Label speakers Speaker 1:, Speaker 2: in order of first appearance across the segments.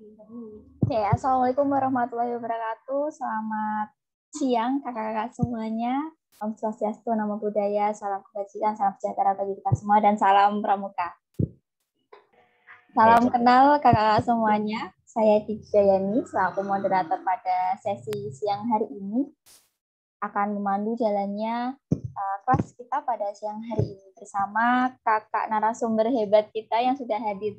Speaker 1: Oke, Assalamualaikum warahmatullahi wabarakatuh. Selamat siang kakak-kakak semuanya. Om Swastiastu, Namo Buddhaya, salam kebajikan, salam sejahtera bagi kita semua, dan salam pramuka. Salam kenal kakak-kakak semuanya. Saya Titi Jayani, selaku moderator pada sesi siang hari ini, akan memandu jalannya kelas kita pada siang hari ini bersama kakak narasumber hebat kita yang sudah hadir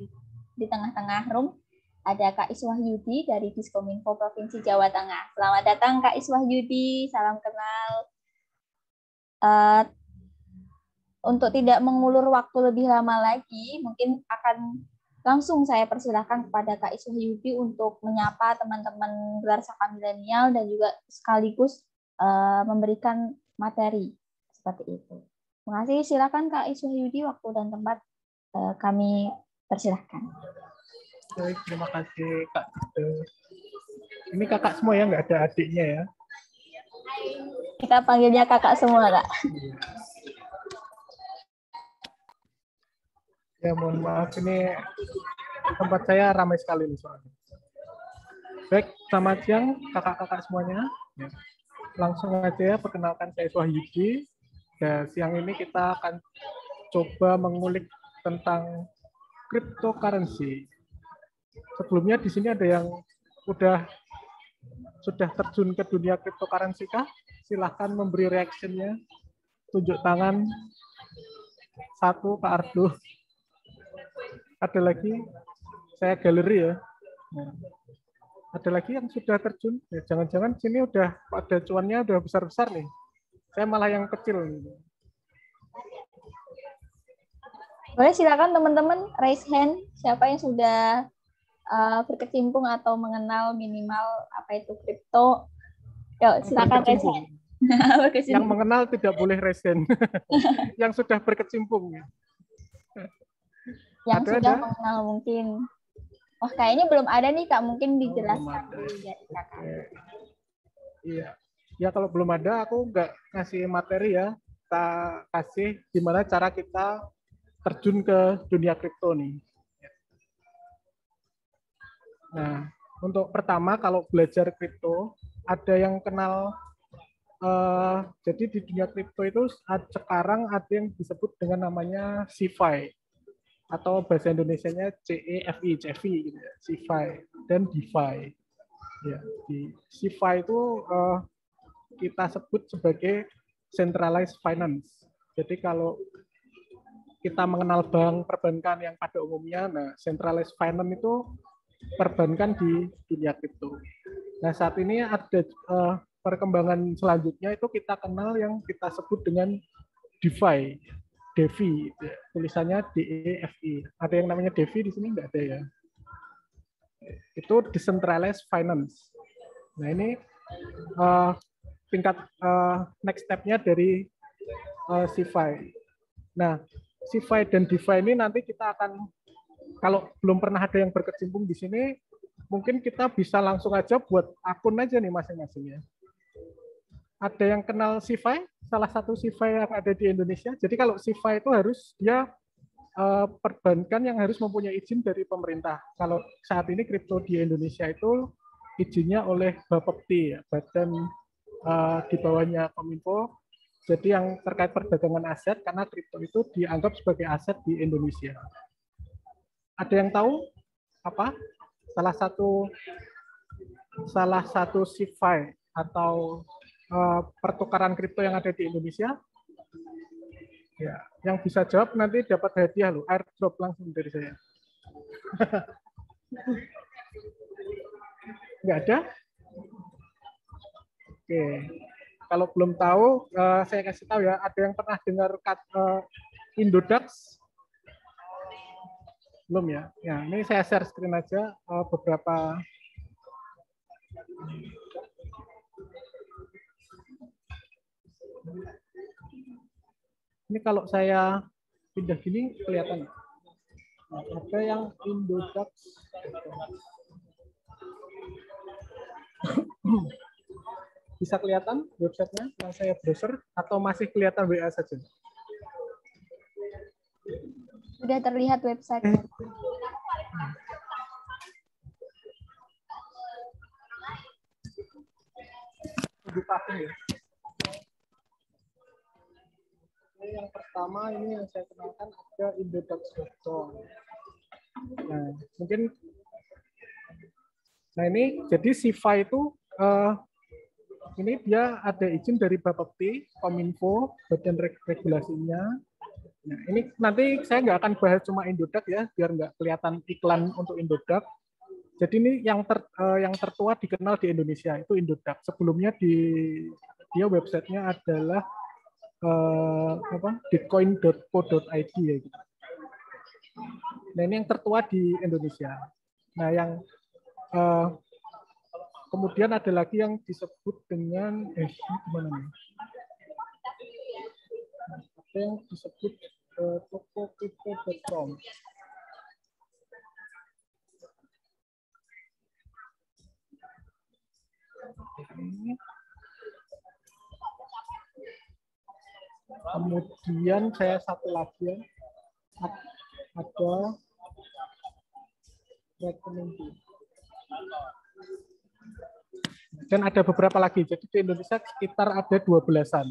Speaker 1: di tengah-tengah room. Ada Kak Iswah Yudi dari Diskominfo Provinsi Jawa Tengah. Selamat datang Kak Iswah Yudi, salam kenal. Untuk tidak mengulur waktu lebih lama lagi, mungkin akan langsung saya persilahkan kepada Kak Iswah Yudi untuk menyapa teman-teman gelar Saka Milenial dan juga sekaligus memberikan materi seperti itu. Terima kasih, silakan Kak Iswah Yudi, waktu dan tempat kami persilahkan.
Speaker 2: Baik, terima kasih Kak. Ini kakak semua ya, nggak ada adiknya ya?
Speaker 1: Kita panggilnya kakak semua, Kak.
Speaker 2: Ya, mohon maaf, ini tempat saya ramai sekali nih soalnya. Baik, selamat siang kakak-kakak semuanya. Ya. Langsung aja ya, perkenalkan saya Iswah Yudi. Dan siang ini kita akan coba mengulik tentang cryptocurrency. Sebelumnya di sini ada yang sudah terjun ke dunia cryptocurrency kah? Silahkan memberi reaksinya. Tunjuk tangan. 1 Pak Ardo. Ada lagi, saya galeri ya. Nah, ada lagi yang sudah terjun. Ya, jangan-jangan sini udah pada cuannya udah besar-besar nih. Saya malah yang kecil.
Speaker 1: Boleh silakan teman-teman raise hand siapa yang sudah berkecimpung atau mengenal minimal apa itu kripto. Yuk, silakan raise hand.
Speaker 2: Yang mengenal tidak boleh raise hand. Yang sudah berkecimpung.
Speaker 1: Yang sudah mengenal mungkin. Oh, kayaknya belum ada nih Kak, mungkin dijelaskan dulu dari Kakak.
Speaker 2: Iya. Ya kalau belum ada aku nggak ngasih materi ya. Kita kasih gimana cara kita terjun ke dunia kripto nih. Nah, untuk pertama kalau belajar kripto, ada yang kenal, jadi di dunia kripto itu sekarang ada yang disebut dengan namanya CeFi, atau bahasa Indonesianya CeFi gitu ya, CeFi dan DeFi. Ya, di CeFi itu kita sebut sebagai centralized finance. Jadi kalau kita mengenal bank perbankan yang pada umumnya, nah centralized finance itu perbankan di dunia kripto. Nah saat ini ada perkembangan selanjutnya itu kita kenal yang kita sebut dengan DeFi. DeFi, tulisannya DeFi. Ada yang namanya DeFi di sini nggak ada ya? Itu decentralized finance. Nah ini tingkat next step-nya dari CeFi. Nah CeFi dan DeFi ini nanti kita akan, kalau belum pernah ada yang berkecimpung di sini, mungkin kita bisa langsung aja buat akun aja nih masing-masingnya. Ada yang kenal CeFi? Salah satu CeFi yang ada di Indonesia. Jadi kalau CeFi itu harus dia perbankan yang harus mempunyai izin dari pemerintah. Kalau saat ini kripto di Indonesia itu izinnya oleh Bapepti, Badan di bawahnya Kominfo. Jadi yang terkait perdagangan aset, karena kripto itu dianggap sebagai aset di Indonesia. Ada yang tahu apa salah satu CeFi atau pertukaran kripto yang ada di Indonesia? Ya, yang bisa jawab nanti dapat hadiah loh, airdrop langsung dari saya. Nggak ada? Oke. Kalau belum tahu, saya kasih tahu ya. Ada yang pernah dengar Indodax? Belum ya? Ya, ini saya share screen aja beberapa. Ini kalau saya pindah gini kelihatan. Nah, ada yang Indodax. Bisa kelihatan websitenya yang saya browser atau masih kelihatan WA saja?
Speaker 1: Sudah terlihat website.
Speaker 2: berupa akun ya. Ini yang pertama ini yang saya kenalkan ada indodax.com. Nah, mungkin ini jadi Siva itu ini dia ada izin dari Bapepti, Kominfo, badan regulasinya. Nah, ini nanti saya nggak akan bahas cuma Indodax ya, biar nggak kelihatan iklan untuk Indodax. Jadi ini yang tertua dikenal di Indonesia itu Indodax. Sebelumnya dia websitenya adalah bitcoin.co.id ya gitu. Nah ini yang tertua di Indonesia. Nah yang kemudian ada lagi yang disebut dengan gimana nih? Ada yang disebut tokocrypto.com. Kemudian saya satu lagi ya, ada rekening. Dan ada beberapa lagi. Jadi di Indonesia sekitar ada 12-an.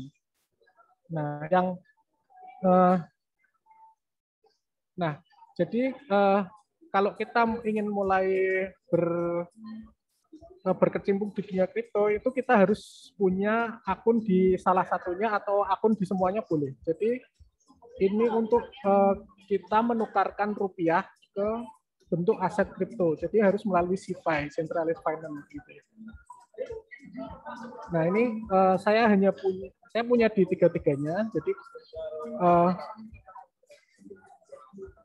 Speaker 2: Nah, jadi kalau kita ingin mulai berkecimpung di dunia kripto itu kita harus punya akun di salah satunya atau akun di semuanya boleh. Jadi ini untuk kita menukarkan rupiah ke bentuk aset kripto. Jadi harus melalui CeFi, Centralized Finance gitu. Nah ini saya punya di tiga-tiganya. Jadi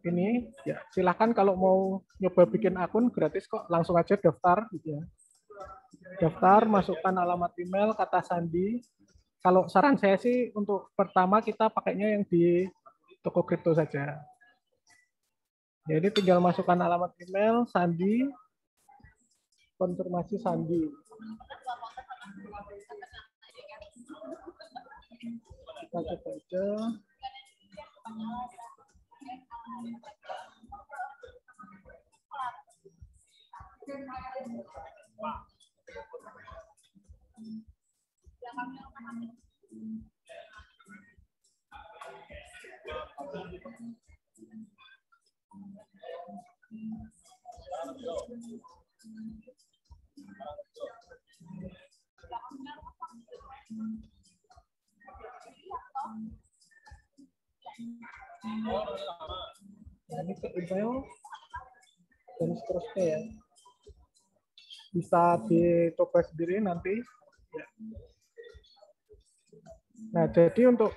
Speaker 2: ini ya silahkan kalau mau nyoba bikin akun gratis kok, langsung aja daftar gitu ya. Daftar, masukkan alamat email, kata sandi. Kalau saran saya sih untuk pertama kita pakainya yang di toko kripto saja. Jadi tinggal masukkan alamat email, sandi, konfirmasi sandi. Kita coba aja. Ini ke email dan seterusnya ya. Bisa dicoba sendiri nanti. Nah, jadi untuk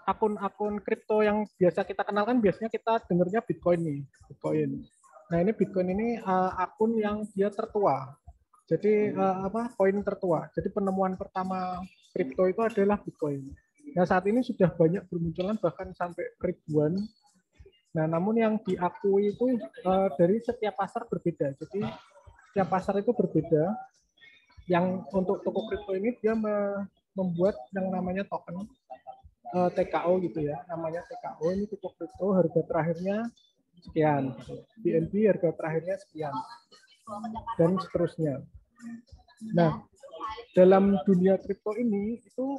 Speaker 2: akun-akun kripto yang biasa kita kenal kan biasanya kita dengarnya Bitcoin nih, Bitcoin. Nah, ini Bitcoin ini akun yang dia tertua. Jadi koin tertua. Jadi penemuan pertama kripto itu adalah Bitcoin. Nah, saat ini sudah banyak bermunculan bahkan sampai ribuan. Nah, namun yang diakui itu dari setiap pasar berbeda. Jadi setiap pasar itu berbeda. Yang untuk toko kripto ini dia membuat yang namanya token TKO gitu ya. Namanya TKO, ini toko kripto harga terakhirnya sekian. BNB harga terakhirnya sekian. Dan seterusnya. Nah, dalam dunia kripto ini itu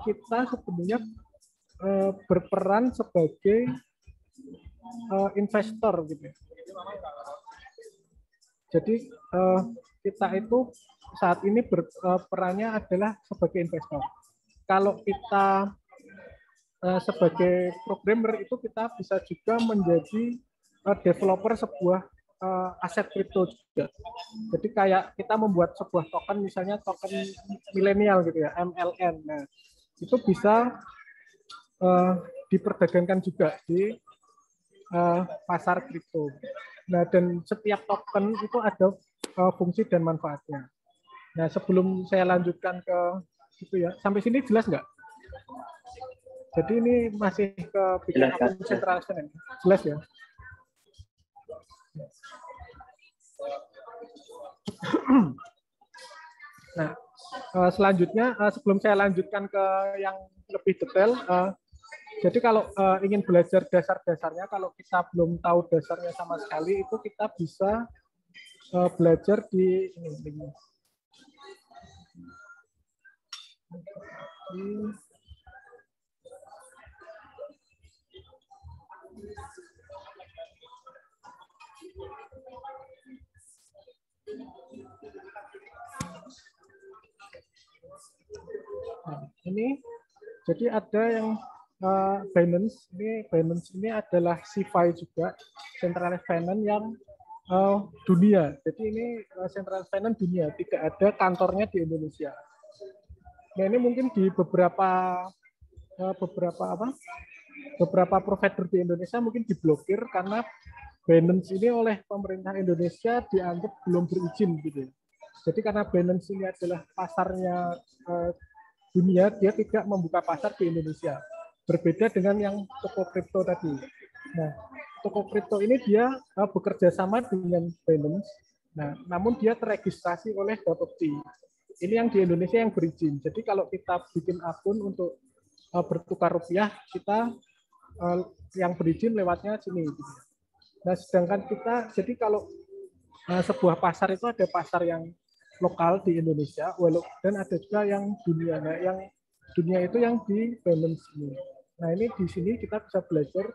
Speaker 2: kita sebenarnya berperan sebagai investor gitu. Jadi kita itu saat ini perannya adalah sebagai investor. Kalau kita sebagai programmer itu kita bisa juga menjadi developer sebuah aset kripto juga. Jadi kayak kita membuat sebuah token, misalnya token milenial gitu ya, MLN. Nah, itu bisa diperdagangkan juga di pasar kripto. Nah, dan setiap token itu ada fungsi dan manfaatnya. Nah, sebelum saya lanjutkan ke itu ya, sampai sini jelas nggak? Jadi ini masih ke bikin akun centralization, jelas ya? Nah, selanjutnya sebelum saya lanjutkan ke yang lebih detail, jadi kalau ingin belajar dasar-dasarnya, kalau kita belum tahu dasarnya sama sekali, itu kita bisa belajar di ini. Nah, ini jadi ada yang Binance ini adalah CeFi juga, centralized finance yang dunia. Jadi ini centralized finance dunia, tidak ada kantornya di Indonesia. Nah, ini mungkin di beberapa provider di Indonesia mungkin diblokir karena Binance ini oleh pemerintah Indonesia dianggap belum berizin gitu. Jadi karena Binance ini adalah pasarnya dunia, dia tidak membuka pasar di Indonesia. Berbeda dengan yang toko kripto tadi. Nah, toko kripto ini dia bekerja sama dengan Binance. Nah, namun dia terregistrasi oleh Bapepti. Ini yang di Indonesia yang berizin. Jadi kalau kita bikin akun untuk bertukar rupiah, kita yang berizin lewatnya sini. Nah, sedangkan kita, jadi kalau sebuah pasar itu ada pasar yang lokal di Indonesia, dan ada juga yang dunia. Nah, yang dunia itu yang di Binance ini. Nah, ini di sini kita bisa belajar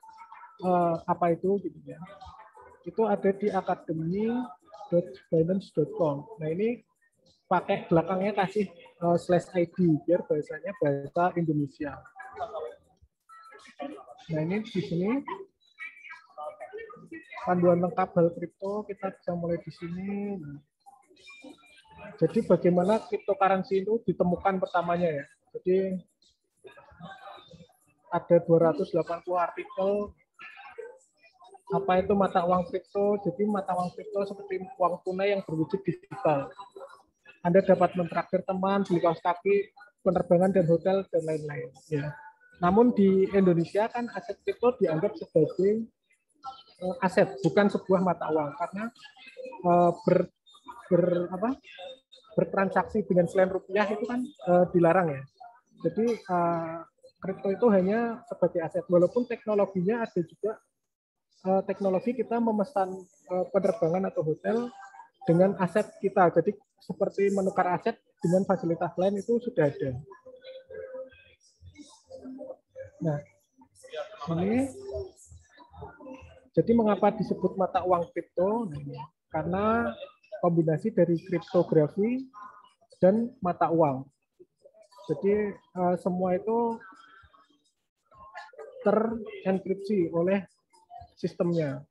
Speaker 2: apa itu gitu ya. Itu ada di academy.binance.com. Nah, ini pakai belakangnya kasih /ID biar bahasanya bahasa Indonesia. Nah, ini di sini panduan lengkap hal kripto, kita bisa mulai di sini. Jadi bagaimana cryptocurrency itu ditemukan pertamanya ya. Jadi ada 280 artikel apa itu mata uang kripto. Jadi mata uang kripto seperti uang tunai yang berwujud digital. Anda dapat mentraktir teman, beli kaos kaki, penerbangan dan hotel dan lain-lain. Ya. Namun di Indonesia kan aset kripto dianggap sebagai aset, bukan sebuah mata uang karena bertransaksi dengan selain rupiah itu kan dilarang ya. Jadi kripto itu hanya sebagai aset, walaupun teknologinya ada juga teknologi kita memesan penerbangan atau hotel dengan aset kita. Jadi seperti menukar aset dengan fasilitas lain itu sudah ada. Nah, ini jadi mengapa disebut mata uang kripto? Karena kombinasi dari kriptografi dan mata uang. Jadi semua itu terenkripsi oleh sistemnya.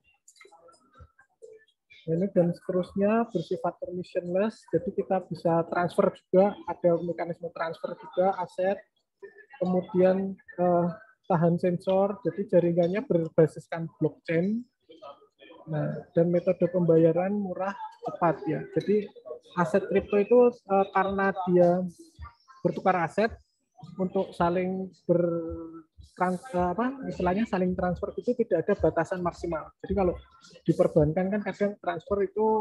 Speaker 2: Ini dan seterusnya bersifat permissionless, jadi kita bisa transfer juga, ada mekanisme transfer juga aset, kemudian tahan sensor, jadi jaringannya berbasiskan blockchain. Nah, dan metode pembayaran murah cepat ya. Jadi aset kripto itu karena dia bertukar aset untuk saling istilahnya saling transfer itu tidak ada batasan maksimal. Jadi kalau di perbankan kan kadang transfer itu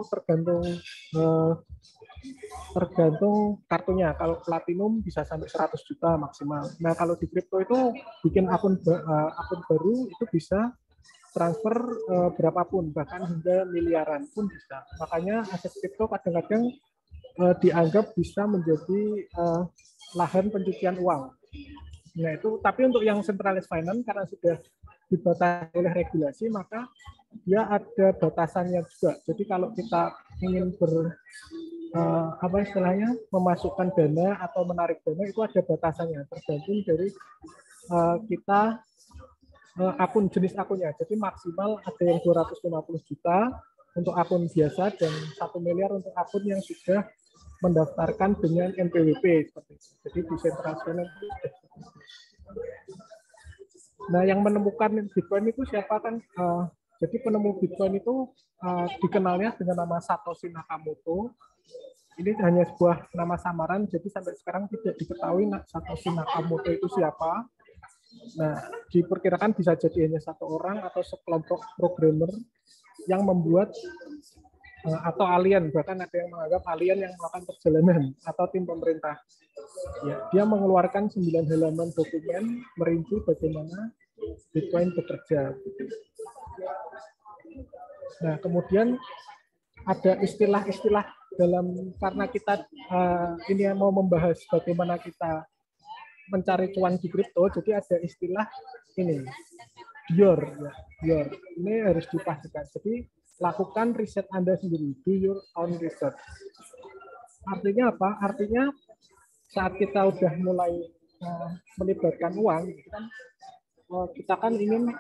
Speaker 2: tergantung kartunya. Kalau platinum bisa sampai 100 juta maksimal. Nah, kalau di kripto itu bikin akun baru itu bisa transfer berapapun, bahkan hingga miliaran pun bisa. Makanya aset kripto kadang-kadang dianggap bisa menjadi lahan pencucian uang. Nah, itu tapi untuk yang centralized finance karena sudah dibatasi oleh regulasi, maka dia ada batasannya juga. Jadi kalau kita ingin memasukkan dana atau menarik dana itu ada batasannya, tergantung dari kita jenis akunnya. Jadi maksimal ada yang 250 juta untuk akun biasa dan 1 miliar untuk akun yang sudah mendaftarkan dengan NPWP seperti itu. Jadi decentralized finance. Nah, yang menemukan Bitcoin itu siapa kan? Jadi penemu Bitcoin itu dikenalnya dengan nama Satoshi Nakamoto. Ini hanya sebuah nama samaran, jadi sampai sekarang tidak diketahui Satoshi Nakamoto itu siapa. Nah, diperkirakan bisa jadi hanya satu orang atau sekelompok programmer yang membuat atau alien, bahkan ada yang menganggap alien yang melakukan perjalanan atau tim pemerintah. Ya, dia mengeluarkan 9 halaman dokumen merinci bagaimana Bitcoin bekerja. Nah, kemudian ada istilah-istilah dalam, karena kita ini mau membahas bagaimana kita mencari cuan di kripto, jadi ada istilah ini, your, ya, your. Ini harus dipastikan. Jadi lakukan riset Anda sendiri, do your own research. Artinya apa? Artinya saat kita udah mulai melibatkan uang, kita kan ingin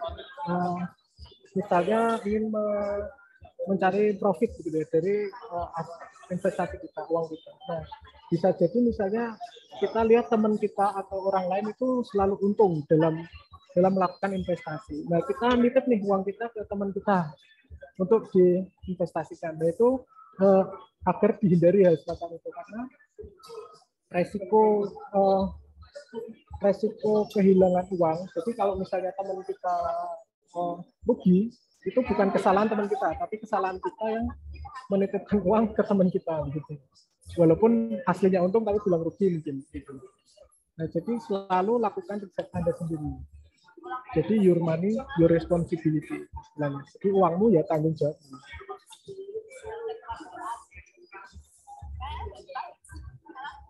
Speaker 2: misalnya ingin mencari profit gitu ya, dari investasi kita, uang kita. Nah, bisa jadi misalnya kita lihat teman kita atau orang lain itu selalu untung dalam melakukan investasi. Nah, kita nitip nih uang kita ke teman kita untuk diinvestasikan. Nah, itu agar dihindari hal semacam itu, karena resiko kehilangan uang. Jadi kalau misalnya teman kita rugi, itu bukan kesalahan teman kita, tapi kesalahan kita yang menitipkan uang ke teman kita gitu. Walaupun aslinya untung tapi bilang rugi mungkin gitu. Nah, jadi selalu lakukan riset Anda sendiri. Jadi your money, your responsibility. Jadi uangmu ya tanggung jawab.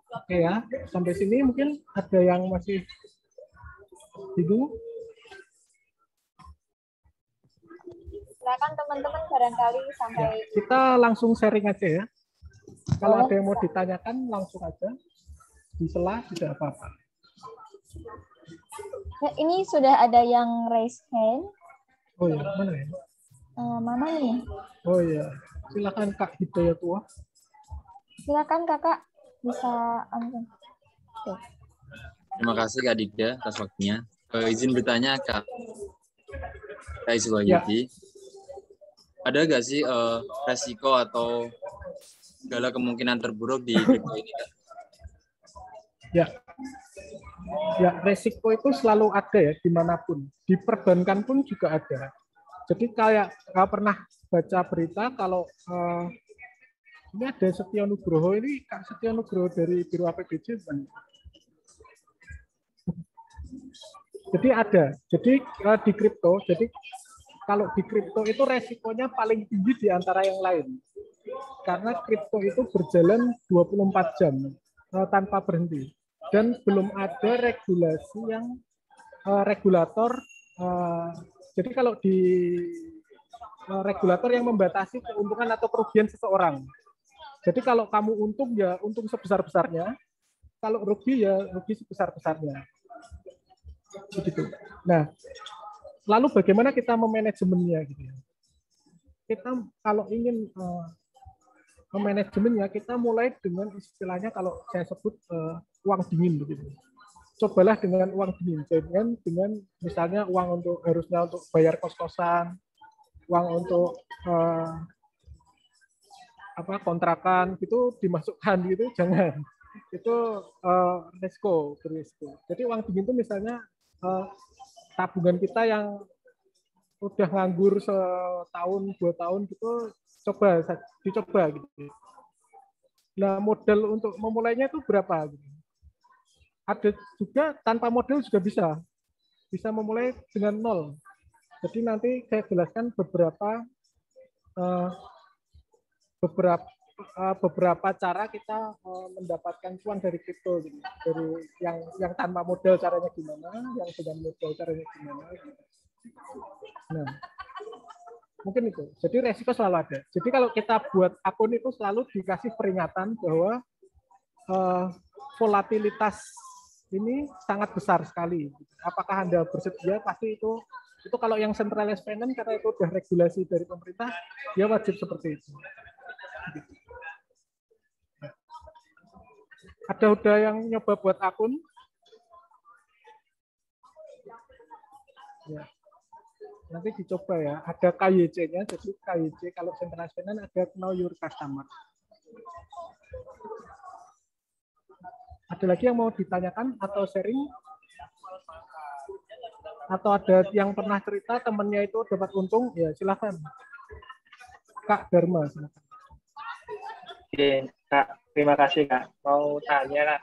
Speaker 2: Oke ya, sampai sini mungkin ada yang masih bingung.
Speaker 1: Silakan teman-teman barangkali sampai.
Speaker 2: Ya, kita langsung sharing aja ya. Kalau ada yang mau ditanyakan langsung aja. Di sela tidak apa-apa.
Speaker 1: Ya, ini sudah ada yang raise hand.
Speaker 2: Oh ya, mana ya?
Speaker 1: Mana nih?
Speaker 2: Oh ya, silakan Kak Hidayatua.
Speaker 1: Silakan Kakak, bisa Oke.
Speaker 3: Terima kasih Kak Dida atas waktunya. Izin bertanya Kak Iswayudi. Ya. Ada nggak sih resiko atau segala kemungkinan terburuk di kripto ini Kak?
Speaker 2: Ya, resiko itu selalu ada ya dimanapun. Di perbankan pun juga ada. Jadi kayak pernah baca berita kalau ini ada Setio Nugroho, ini Kak Setio Nugroho dari Biro APBJ. Jadi ada. Jadi di kripto, jadi kalau di kripto itu resikonya paling tinggi di antara yang lain. Karena kripto itu berjalan 24 jam tanpa berhenti. Dan belum ada regulasi yang regulator. Jadi kalau di regulator yang membatasi keuntungan atau kerugian seseorang. Jadi kalau kamu untung ya untung sebesar-besarnya, kalau rugi ya rugi sebesar-besarnya. Begitu. Nah, lalu bagaimana kita memanajemennya gitu ya? Kita kalau ingin memanajemennya, kita mulai dengan istilahnya kalau saya sebut uang dingin begitu. Cobalah dengan uang dingin, dengan misalnya uang untuk harusnya untuk bayar kos-kosan, uang untuk kontrakan gitu dimasukkan gitu, jangan. Itu berisiko. Jadi uang dingin itu misalnya tabungan kita yang udah nganggur setahun 2 tahun gitu, dicoba gitu. Nah, modal untuk memulainya itu berapa gitu. Ada juga tanpa modal juga bisa memulai dengan nol. Jadi nanti saya jelaskan beberapa cara kita mendapatkan cuan dari kripto gitu. Dari yang tanpa modal caranya gimana, yang dengan modal caranya gimana gitu. Nah, mungkin itu. Jadi resiko selalu ada. Jadi kalau kita buat akun itu selalu dikasih peringatan bahwa volatilitas ini sangat besar sekali. Apakah Anda bersedia? Pasti itu kalau yang centralized finance karena itu sudah regulasi dari pemerintah, dia wajib seperti itu. Ada udah yang nyoba buat akun? Ya. Nanti dicoba ya. Ada KYC-nya, jadi KYC kalau centralized finance ada know your customer. Ada lagi yang mau ditanyakan atau sharing? Atau ada yang pernah cerita temannya itu dapat untung? Ya silakan. Kak Dharma, silakan.
Speaker 4: Oke, Kak. Terima kasih, Kak. Mau tanya, Kak.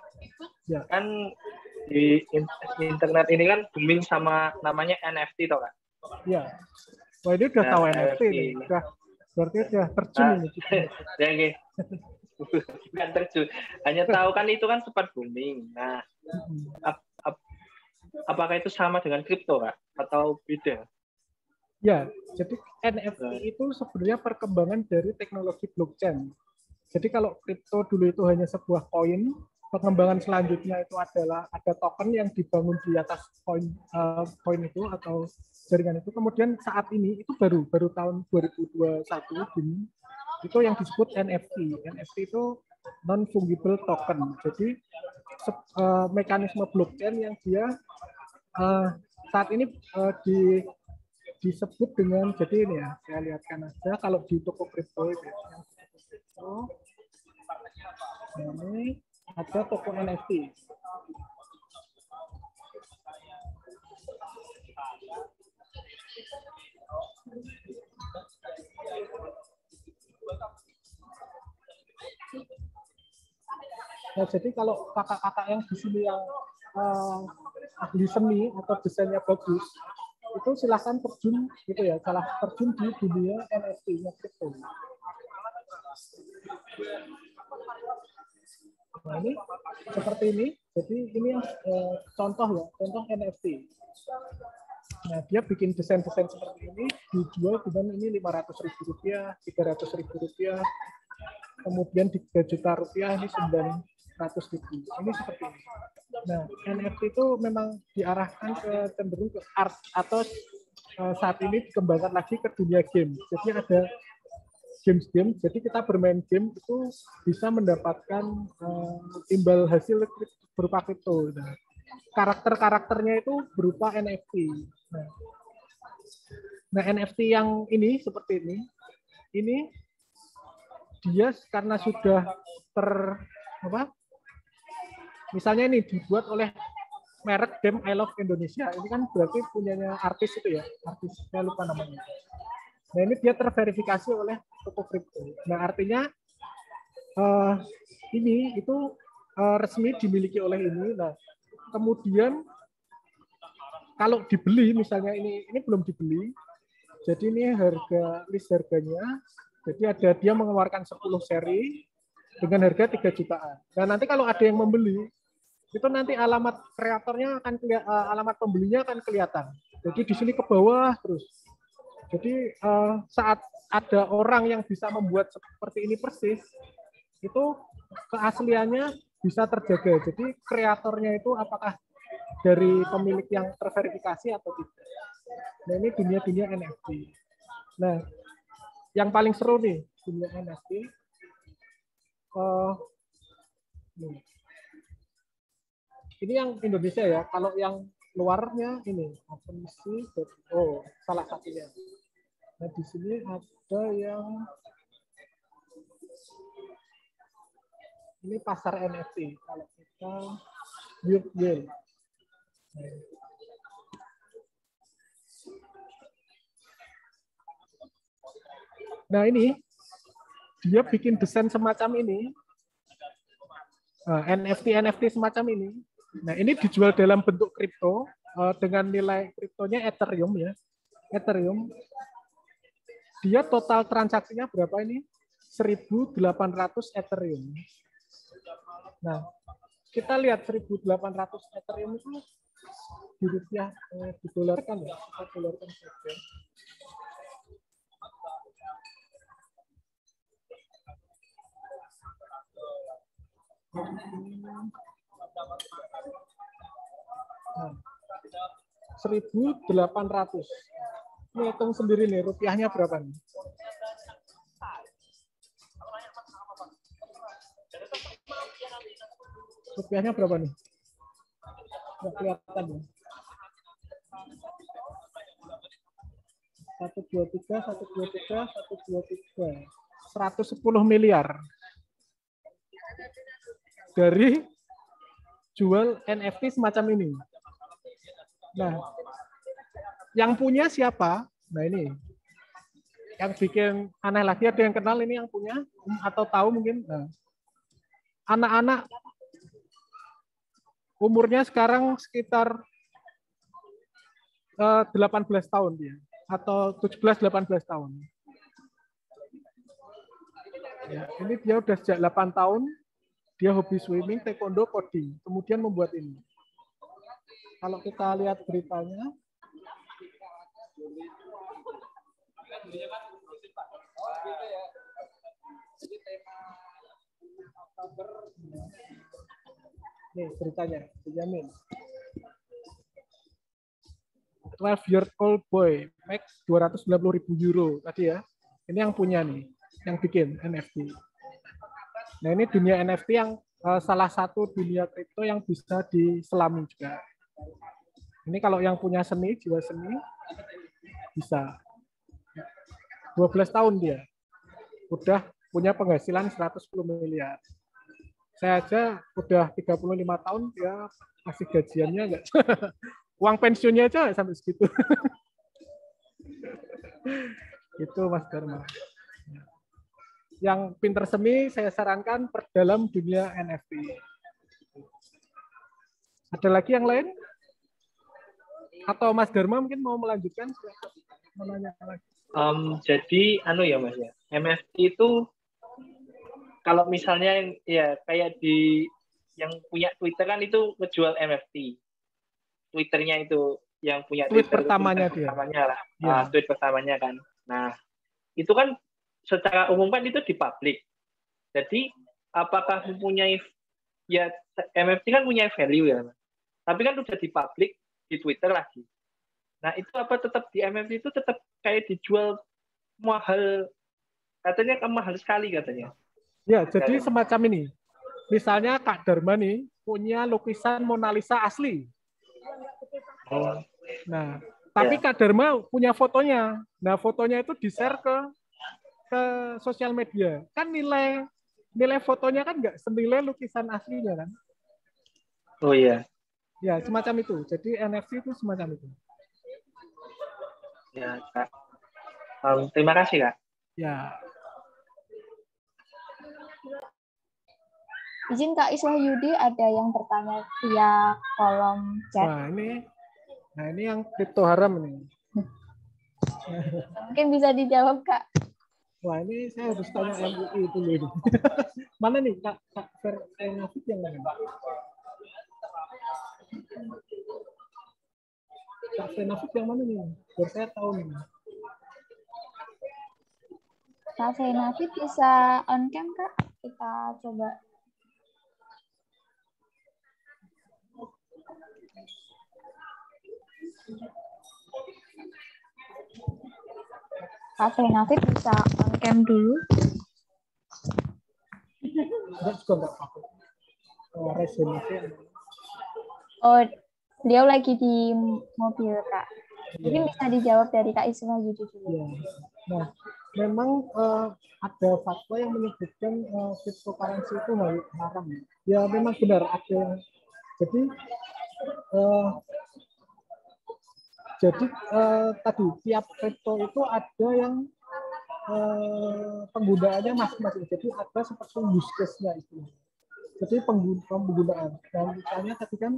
Speaker 2: Ya.
Speaker 4: Kan di internet ini kan booming sama namanya NFT, toh, Kak?
Speaker 2: Ya. Wah, ini udah tahu NFT nih. Berarti udah terjun ini.
Speaker 4: Ya, oke. Bukan terjun. Hanya tahu kan itu kan sempat booming. Nah, apakah itu sama dengan kripto, Kak? Atau beda?
Speaker 2: Ya, jadi NFT itu sebenarnya perkembangan dari teknologi blockchain. Jadi kalau kripto dulu itu hanya sebuah koin, pengembangan selanjutnya itu adalah ada token yang dibangun di atas koin itu atau jaringan itu. Kemudian saat ini itu baru tahun 2021 ini itu yang disebut NFT. NFT itu non fungible token. Jadi mekanisme blockchain yang dia saat ini disebut dengan, jadi ini ya, saya lihatkan aja kalau di toko kripto itu. Ini ada toko NFT. Nah, jadi kalau kakak-kakak yang di sini yang ahli seni atau desainnya bagus, itu silahkan terjun gitu ya, terjun di dunia NFT-nya kripto. Nah, ini seperti ini. Jadi ini yang contoh ya, contoh NFT. Nah, dia bikin desain-desain seperti ini, dijual dengan ini Rp500.000, Rp300.000, kemudian di 3 juta rupiah ini 900.000. Ini seperti ini. Nah, NFT itu memang diarahkan ke cenderung ke art atau saat ini dikembangkan lagi ke dunia game. Jadi ada game, jadi kita bermain game itu bisa mendapatkan timbal hasil berupa kripto. Nah, karakternya itu berupa NFT. Nah, NFT yang ini seperti ini dia karena sudah misalnya ini dibuat oleh merek game I Love Indonesia. Ini kan berarti punyanya artis itu ya, artis saya lupa namanya. Nah, ini dia terverifikasi oleh toko kripto. Nah, artinya ini itu resmi dimiliki oleh ini. Nah, kemudian kalau dibeli, misalnya ini belum dibeli, jadi ini list harganya. Jadi ada dia mengeluarkan 10 seri dengan harga 3 jutaan. Dan nanti kalau ada yang membeli, itu nanti alamat kreatornya akan alamat pembelinya akan kelihatan. Jadi di sini ke bawah terus. Jadi saat ada orang yang bisa membuat seperti ini persis, itu keasliannya bisa terjaga. Jadi kreatornya itu apakah dari pemilik yang terverifikasi atau tidak. Nah, ini dunia NFT. Nah, yang paling seru nih dunia NFT. Ini yang Indonesia ya. Kalau yang luarnya ini OpenSea. Salah satunya. Nah, di sini ada yang ini pasar NFT. Kalau kita Weird Whale. Nah, ini dia bikin desain semacam ini. NFT semacam ini. Nah, ini dijual dalam bentuk kripto dengan nilai kriptonya Ethereum ya. Ethereum. Dia total transaksinya berapa ini? 1.800 Ethereum. Nah, kita lihat 1.800 Ethereum itu di rupiah, didolarkan ya. Kita dolarkan saja. Nah, 1.800. Ini hitung sendiri nih, rupiahnya berapa nih? Rupiahnya berapa nih? Nggak kelihatan ya. 123. 110 miliar. Dari jual NFT semacam ini. Nah, yang punya siapa? Nah, ini. Yang bikin aneh lagi, ada yang kenal ini yang punya? Atau tahu mungkin? Nah, anak-anak umurnya sekarang sekitar 18 tahun dia. Atau 17-18 tahun. Ya, ini dia udah sejak 8 tahun, dia hobi swimming, taekwondo, coding, kemudian membuat ini. Kalau kita lihat beritanya, nih beritanya, dijamin. 12-year-old boy makes 290.000 euro tadi ya. Ini yang punya nih, yang bikin NFT. Nah ini dunia NFT yang salah satu dunia kripto yang bisa diselami juga. Ini kalau yang punya seni, jiwa seni, bisa. 12 tahun dia. Udah punya penghasilan 110 miliar. Saya aja udah 35 tahun, dia masih gajiannya enggak. Uang pensiunnya aja sampai segitu. Itu Mas Dharma. Yang pinter semi saya sarankan perdalam dunia NFT. Ada lagi yang lain? Atau Mas Dharma mungkin mau melanjutkan? Menanya lagi.
Speaker 4: Jadi ya Mas ya, NFT itu kalau misalnya ya kayak di yang punya Twitter kan itu ngejual NFT. Twitternya itu yang punya
Speaker 2: Tweet
Speaker 4: Twitter
Speaker 2: pertamanya
Speaker 4: itu
Speaker 2: dia.
Speaker 4: pertamanya lah.
Speaker 2: Ya.
Speaker 4: Tweet pertamanya kan. Nah, itu kan secara umum kan itu dipublik. Jadi apakah mempunyai ya NFT kan punya value ya, tapi kan udah dipublik di Twitter lagi. Nah itu apa tetap di NFT itu tetap kayak dijual mahal, katanya mahal sekali katanya.
Speaker 2: Ya jadi semacam ini. Misalnya Kak Dharma nih punya lukisan Mona Lisa asli. Nah tapi Kak Dharma punya fotonya. Nah fotonya itu di-share ke sosial media. Kan nilai fotonya kan nggak senilai lukisan aslinya kan?
Speaker 4: Oh iya.
Speaker 2: Ya semacam itu. Jadi NFT itu semacam itu.
Speaker 4: Ya Kak. Terima kasih Kak.
Speaker 2: Ya.
Speaker 1: Izin Kak Iswahyudi, ada yang bertanya via kolom chat.
Speaker 2: Nah ini yang kripto haram nih.
Speaker 1: Mungkin bisa dijawab Kak.
Speaker 2: Wah ini saya harus tanya MUI dulu. Mana nih Kak Fernafit yang mana? Kak Fernafit yang mana nih? Biar saya tahu nih.
Speaker 1: Kak Fernafit bisa on cam Kak? Kita coba. Kak Fernafit bisa on cam dulu.
Speaker 2: Enggak juga enggak apa-apa.
Speaker 1: Oh, dia lagi di mobil Kak. Mungkin bisa dijawab dari Kak Iswahyudi dulu.
Speaker 2: Ya. Nah, memang ada fatwa yang menyebutkan cryptocurrency itu haram. Ya memang benar ada. Jadi tadi tiap kripto itu ada yang penggunaannya masing-masing. Jadi ada seperti use case-nya itu. Jadi penggunaan. Dan misalnya tadi kan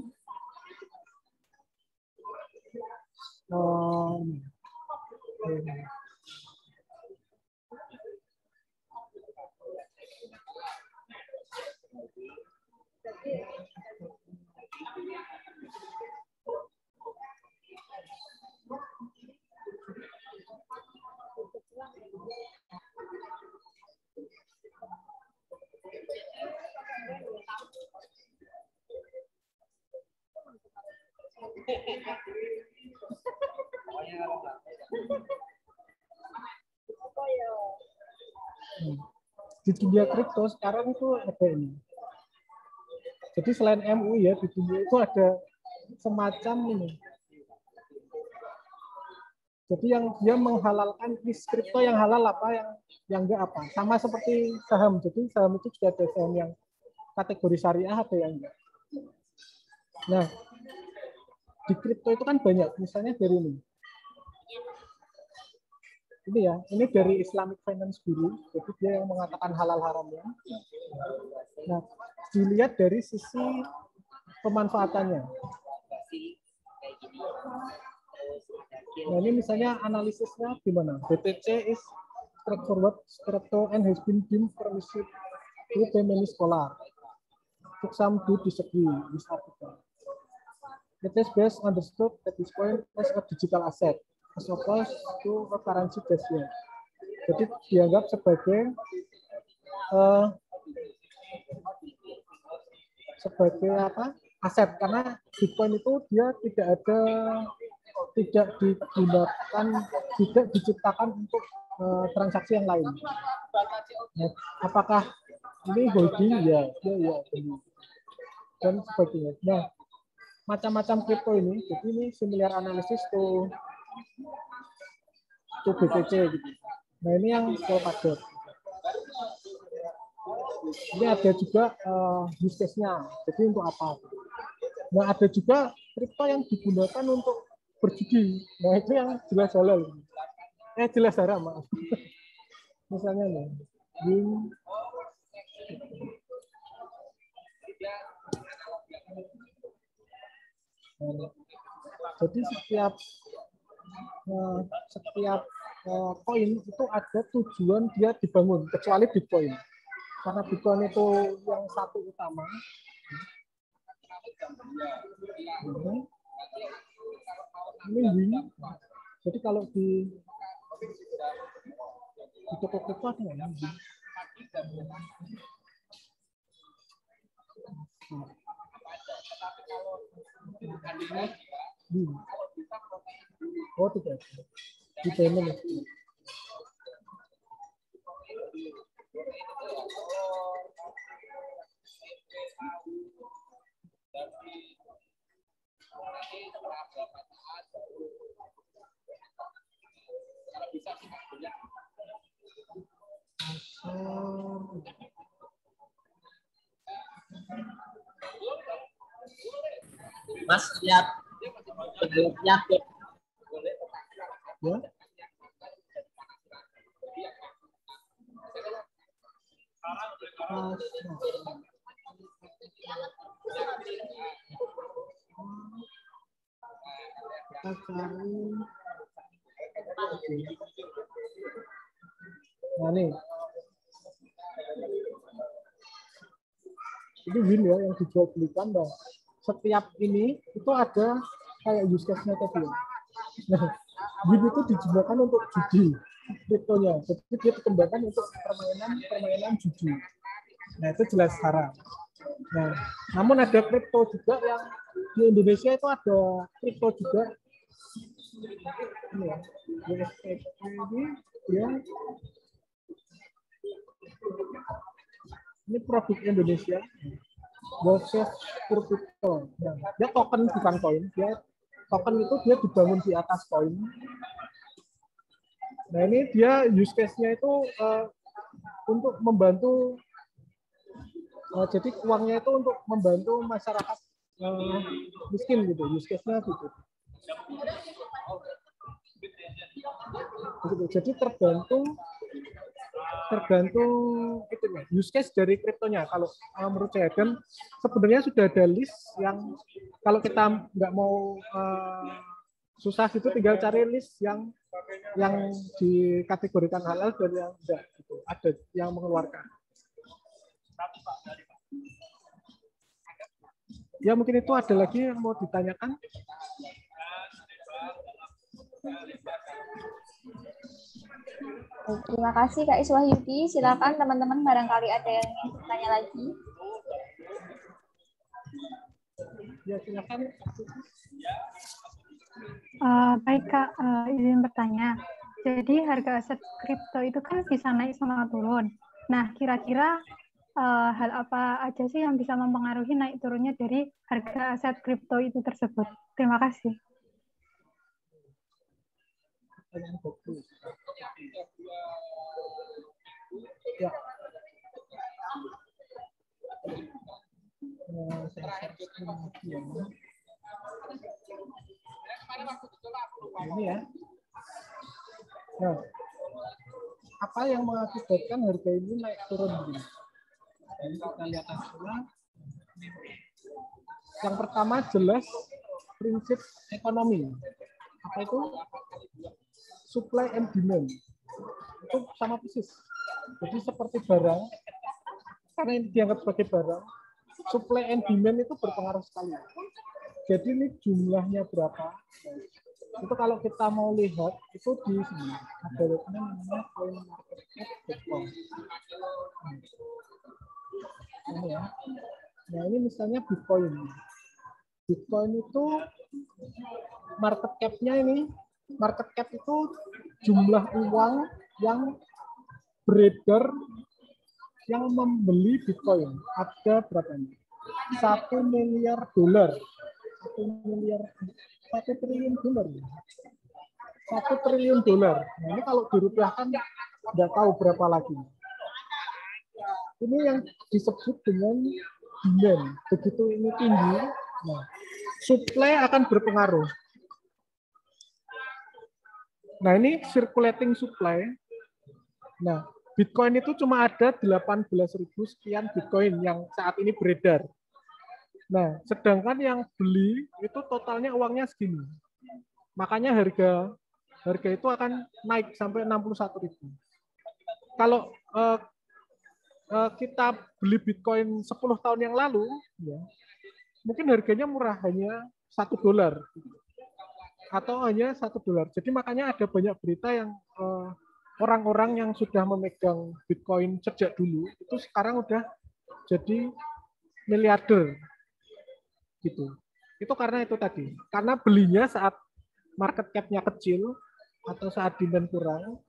Speaker 2: di dunia kripto sekarang itu ada ini. Jadi selain MUI ya di dunia itu ada semacam ini. Jadi yang dia menghalalkan kripto yang halal apa yang enggak apa. Sama seperti saham. Jadi saham itu juga ada saham yang kategori syariah ada yang enggak. Nah, di kripto itu kan banyak. Misalnya dari ini. Ini ya, ini dari Islamic Finance Guru, jadi dia yang mengatakan halal haramnya. Nah, dilihat dari sisi pemanfaatannya. Nah, ini misalnya analisisnya gimana? BTC is straightforward crypto and has been deemed permissive by many scholars. But some do disagree with this article. It is best understood at this point as a digital asset, as opposed to a currency based one. Jadi dianggap sebagai apa? Aset, karena Bitcoin itu dia tidak digunakan, tidak diciptakan untuk transaksi yang lain. Nah, apakah ini holding? Ya, dan sebagainya. Nah, macam-macam kripto ini, jadi ini similar analisis to BTC gitu. Nah, ini yang Polkadot. Ini ada juga use case-nya, jadi untuk apa? Nah, ada juga kripto yang digunakan untuk berjudi. Nah, itu yang jelas halal. Jelas haram, maaf. Misalnya nih, jadi setiap koin itu ada tujuan dia dibangun, kecuali Bitcoin. Karena Bitcoin itu yang satu utama. Ini jadi kalau di toko kripto ada nggak? Oh, tidak. Di payment.
Speaker 5: Mas lihat ya.
Speaker 2: Nah, nih. Ini win ya yang dijual belikan. Nah, setiap ini itu ada kayak use case-nya tadi. Nah, win itu digunakan untuk judi kriptonya. Jadi dia dikembangkan untuk permainan judi. Nah, itu jelas haram. Nah, namun ada kripto juga yang di Indonesia itu ada kripto juga. Ini ya, ini produk Indonesia, Boses Crypto. Nah, dia token bukan koin, dia token itu dia dibangun di atas koin. Nah, ini dia use case-nya itu untuk membantu, jadi uangnya itu untuk membantu masyarakat miskin gitu, use case-nya gitu. Jadi tergantung itu ya, use case dari kriptonya. Kalau menurut saya, dan sebenarnya sudah ada list yang kalau kita nggak mau susah itu tinggal cari list yang dikategorikan halal dan yang enggak gitu. Ada yang mengeluarkan. Ya mungkin itu ada lagi yang mau ditanyakan.
Speaker 1: Terima kasih Kak Iswahyudi. Silakan teman-teman barangkali ada yang ingin bertanya lagi.
Speaker 2: Ya silakan.
Speaker 6: Baik Kak, izin bertanya. Jadi harga aset kripto itu kan bisa naik sama turun. Nah, kira-kira hal apa aja sih yang bisa mempengaruhi naik turunnya dari harga aset kripto itu tersebut? Terima kasih.
Speaker 2: Ya. Ini ya. Nah, apa yang mengakibatkan harga ini naik turun begini? Jadi kita lihat hasilnya. Yang pertama jelas prinsip ekonomi. Apa itu? Supply and demand. itu sama persis. Jadi seperti barang, karena ini dianggap sebagai barang, supply and demand itu berpengaruh sekali. Jadi ini jumlahnya berapa? Itu kalau kita mau lihat itu di sini ada webnya namanya coinmarketcap.com. Ini ya. Nah ini misalnya Bitcoin. Bitcoin itu market cap-nya ini, market cap itu jumlah uang yang beredar yang membeli Bitcoin. Ada berapa ini? 1 miliar dolar. 1 triliun dolar. 1 triliun dolar. Nah, ini kalau dirupiahkan nggak tahu berapa lagi. Ini yang disebut dengan demand. Begitu ini tinggi, nah, supply akan berpengaruh. Nah, ini circulating supply. Nah, Bitcoin itu cuma ada 18.000 sekian Bitcoin yang saat ini beredar. Nah, sedangkan yang beli itu totalnya uangnya segini. Makanya harga itu akan naik sampai 61.000. Kalau kita beli Bitcoin 10 tahun yang lalu, ya, mungkin harganya murah, hanya $1 atau hanya $1. Jadi makanya ada banyak berita yang orang-orang yang sudah memegang Bitcoin sejak dulu itu sekarang udah jadi miliarder. Gitu. Itu karena itu tadi. Karena belinya saat market cap-nya kecil atau saat demand kurang,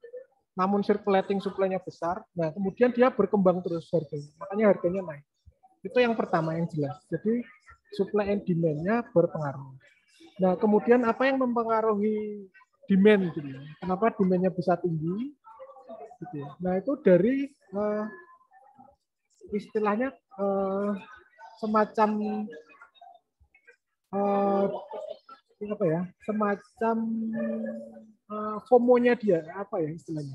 Speaker 2: namun circulating supply-nya besar, nah kemudian dia berkembang terus harganya. Makanya harganya naik. Itu yang pertama yang jelas. Jadi supply and demand-nya berpengaruh. Nah, kemudian apa yang mempengaruhi demand gitu. Kenapa demand-nya bisa tinggi? Gitu. Nah, itu dari istilahnya semacam apa ya, semacam FOMO-nya dia, apa ya istilahnya,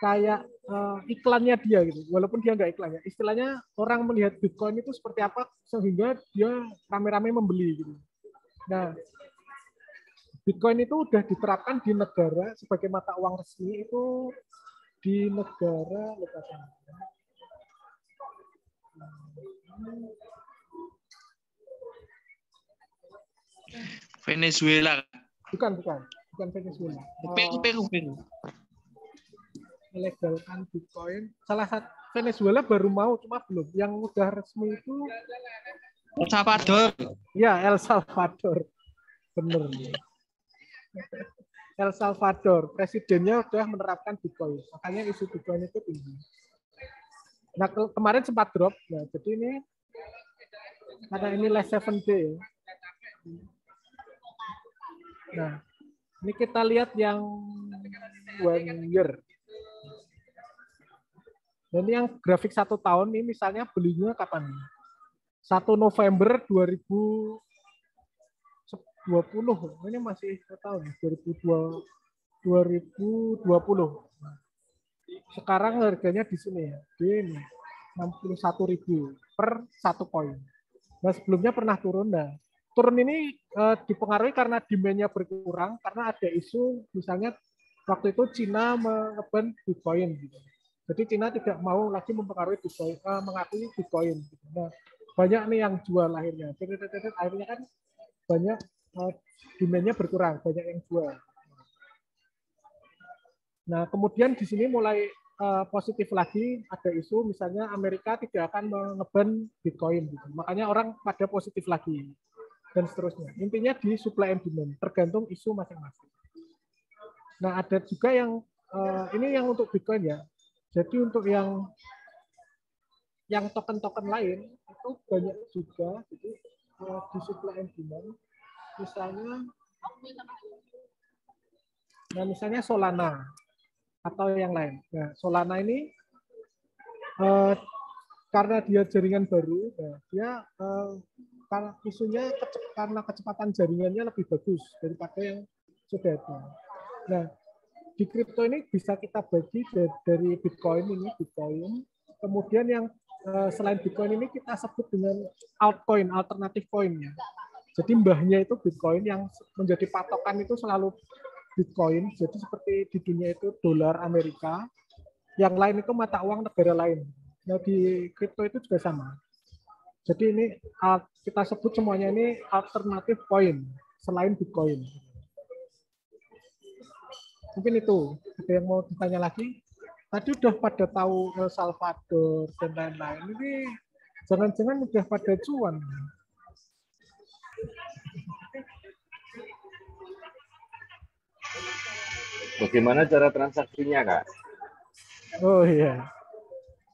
Speaker 2: kayak iklannya dia gitu, walaupun dia nggak iklannya, istilahnya orang melihat Bitcoin itu seperti apa sehingga dia rame-rame membeli gitu. Nah, Bitcoin itu udah diterapkan di negara sebagai mata uang resmi itu di negara
Speaker 7: Venezuela.
Speaker 2: Bukan Venezuela.
Speaker 7: Peru.
Speaker 2: Melegalkan Bitcoin. Salah satu Venezuela baru mau, cuma belum. Yang udah resmi itu
Speaker 7: El Salvador.
Speaker 2: Ya, El Salvador. Bener. El Salvador. Presidennya udah menerapkan Bitcoin. Makanya isu Bitcoin itu tinggi. Nah, kemarin sempat drop. Nah, jadi ini karena ini last 7 day. Nah, ini kita lihat yang 1 year. Dan ini yang grafik 1 tahun ini misalnya belinya kapan? 1 November 2020. Ini masih 1 tahun, 2020. Sekarang harganya di sini ya, di 61.000 per 1 koin. Nah, sebelumnya pernah turun. Nah, turun ini dipengaruhi karena demand-nya berkurang, karena ada isu misalnya waktu itu Cina mengeban Bitcoin gitu. Jadi Cina tidak mau lagi mempengaruhi Bitcoin, mengakui Bitcoin gitu. Nah, banyak nih yang jual akhirnya. Akhirnya kan banyak demand-nya berkurang, banyak yang jual. Nah, kemudian di sini mulai positif lagi, ada isu misalnya Amerika tidak akan mengeban Bitcoin gitu. Makanya orang pada positif lagi. Dan seterusnya. Intinya di supply and demand, tergantung isu masing-masing. Nah, ada juga yang ini yang untuk Bitcoin ya. Jadi untuk yang token-token lain itu banyak juga. Jadi di supply and demand, misalnya Solana atau yang lain. Nah, Solana ini karena dia jaringan baru, nah, dia karena isunya karena kecepatan jaringannya lebih bagus daripada yang sudah ada. Nah, di kripto ini bisa kita bagi dari Bitcoin ini, kemudian yang selain Bitcoin ini kita sebut dengan altcoin, alternatif coin ya. Jadi mbahnya itu Bitcoin yang menjadi patokan itu selalu Bitcoin, jadi seperti di dunia itu dolar Amerika, yang lain itu mata uang negara lain. Nah, di kripto itu juga sama. Jadi ini kita sebut semuanya ini alternatif coin selain Bitcoin. Mungkin itu. Ada yang mau ditanya lagi? Tadi udah pada tahu El Salvador dan lain-lain. Ini jangan-jangan udah pada cuan.
Speaker 8: Bagaimana cara transaksinya, Kak?
Speaker 2: Oh iya.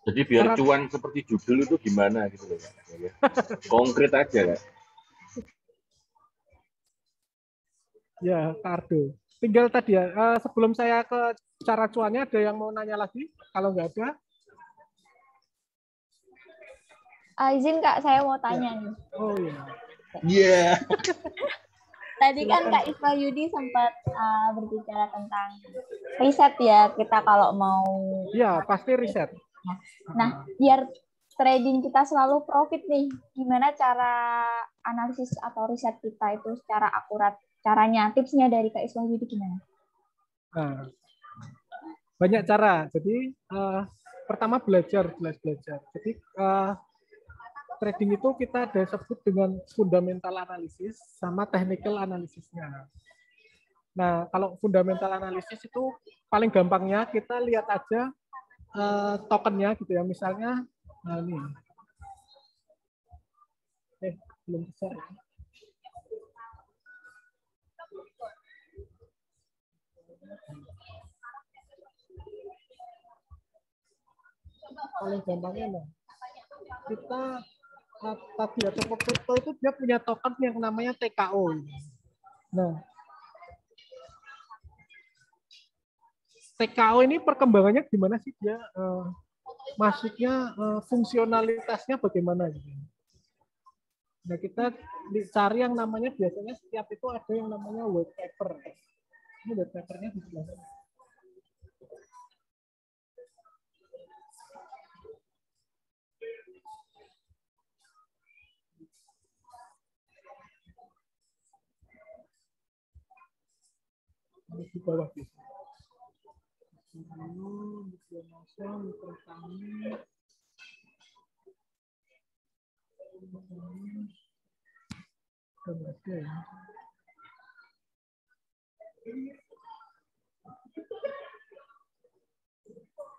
Speaker 8: Jadi biar cuan seperti judul itu gimana gitu loh, Kak? Konkret aja, Kak.
Speaker 2: Ya, Kak Ardo. Tinggal tadi ya, sebelum saya ke cara cuannya, ada yang mau nanya lagi? Kalau nggak ada?
Speaker 1: Izin Kak, saya mau tanya nih.
Speaker 2: Oh iya.
Speaker 8: Iya.
Speaker 1: Tadi kan Kak Ismail Yudi sempat berbicara tentang riset ya, kita kalau mau...
Speaker 2: Iya, pasti riset.
Speaker 1: Nah, biar trading kita selalu profit nih, gimana cara analisis atau riset kita itu secara akurat? Caranya, tipsnya dari Kak Ismail Yudi gimana?
Speaker 2: Nah, banyak cara. Jadi, pertama belajar. Jadi, trading itu kita ada sebut dengan fundamental analisis sama technical analisisnya. Nah, kalau fundamental analisis itu paling gampangnya kita lihat aja tokennya gitu ya. Misalnya, nah ini. Belum bisa. Paling gampangnya nah. Kita tadi ya toko kripto itu dia punya token yang namanya TKO. Nah, TKO ini perkembangannya gimana sih dia? Masuknya fungsionalitasnya bagaimana gitu. Nah, kita cari yang namanya biasanya setiap itu ada yang namanya white paper. Ini white papernya di sebelah sana. Di bawah itu.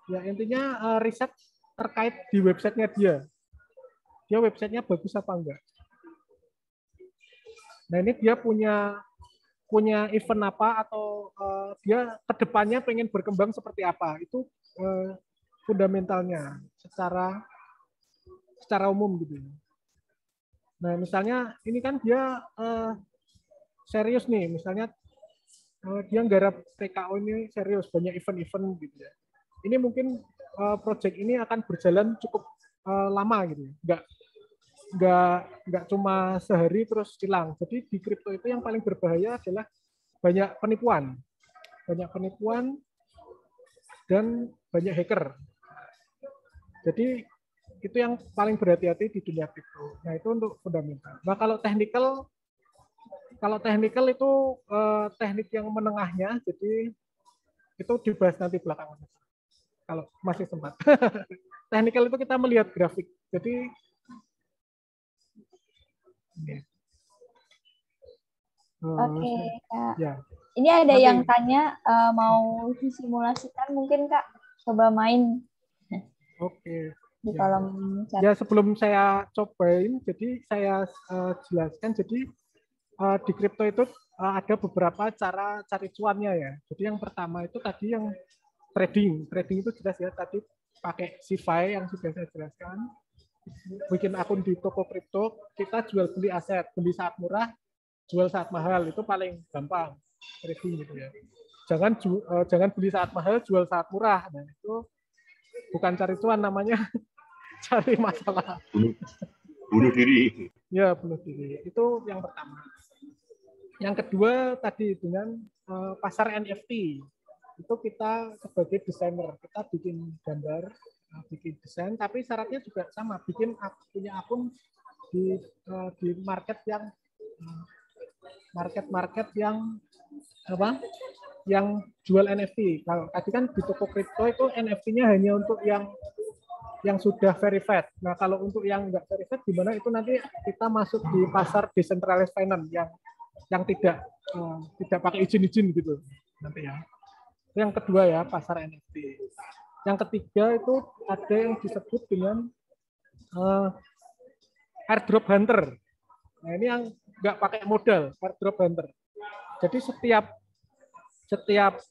Speaker 2: Ya intinya riset terkait di websitenya dia. Dia websitenya bagus apa enggak? Nah ini dia punya event apa atau dia kedepannya pengen berkembang seperti apa, itu fundamentalnya secara umum gitu. Nah misalnya ini kan dia serius nih, misalnya dia nggarap TKO ini serius, banyak event-event gitu ya. Ini mungkin project ini akan berjalan cukup lama gitu, nggak cuma sehari terus hilang. Jadi di kripto itu yang paling berbahaya adalah banyak penipuan dan banyak hacker. Jadi itu yang paling berhati-hati di dunia kripto. Nah itu untuk fundamental. Nah kalau technical itu teknik yang menengahnya. Jadi itu dibahas nanti belakangan. Kalau masih sempat. Technical itu kita melihat grafik. Jadi
Speaker 1: Oke, Kak.
Speaker 2: Ya.
Speaker 1: Ini ada yang tanya mau disimulasikan mungkin Kak, coba main.
Speaker 2: Oke.
Speaker 1: Di kolom chat.
Speaker 2: Ya sebelum saya cobain, jadi saya jelaskan. Jadi di kripto itu ada beberapa cara cari cuannya ya. Jadi yang pertama itu tadi yang trading itu jelas ya, tadi pakai CeFi yang sudah saya jelaskan. Bikin akun di toko kripto, kita jual beli aset, beli saat murah, jual saat mahal, itu paling gampang trading gitu ya. Jangan beli saat mahal, jual saat murah. Nah itu bukan cari cuan namanya, cari masalah.
Speaker 8: Bunuh diri.
Speaker 2: Ya bunuh diri. Itu yang pertama. Yang kedua tadi dengan pasar NFT. Itu kita sebagai desainer, kita bikin gambar, bikin desain, tapi syaratnya juga sama, punya akun di market yang yang jual NFT. Kalau tadi kan di toko kripto itu NFT-nya hanya untuk yang sudah verified. Nah, kalau untuk yang nggak verified gimana, itu nanti kita masuk di pasar decentralized finance yang tidak pakai izin-izin gitu nanti ya. Itu yang kedua ya, pasar NFT. Yang ketiga itu ada yang disebut dengan airdrop hunter. Nah, ini yang nggak pakai modal, airdrop hunter. Jadi setiap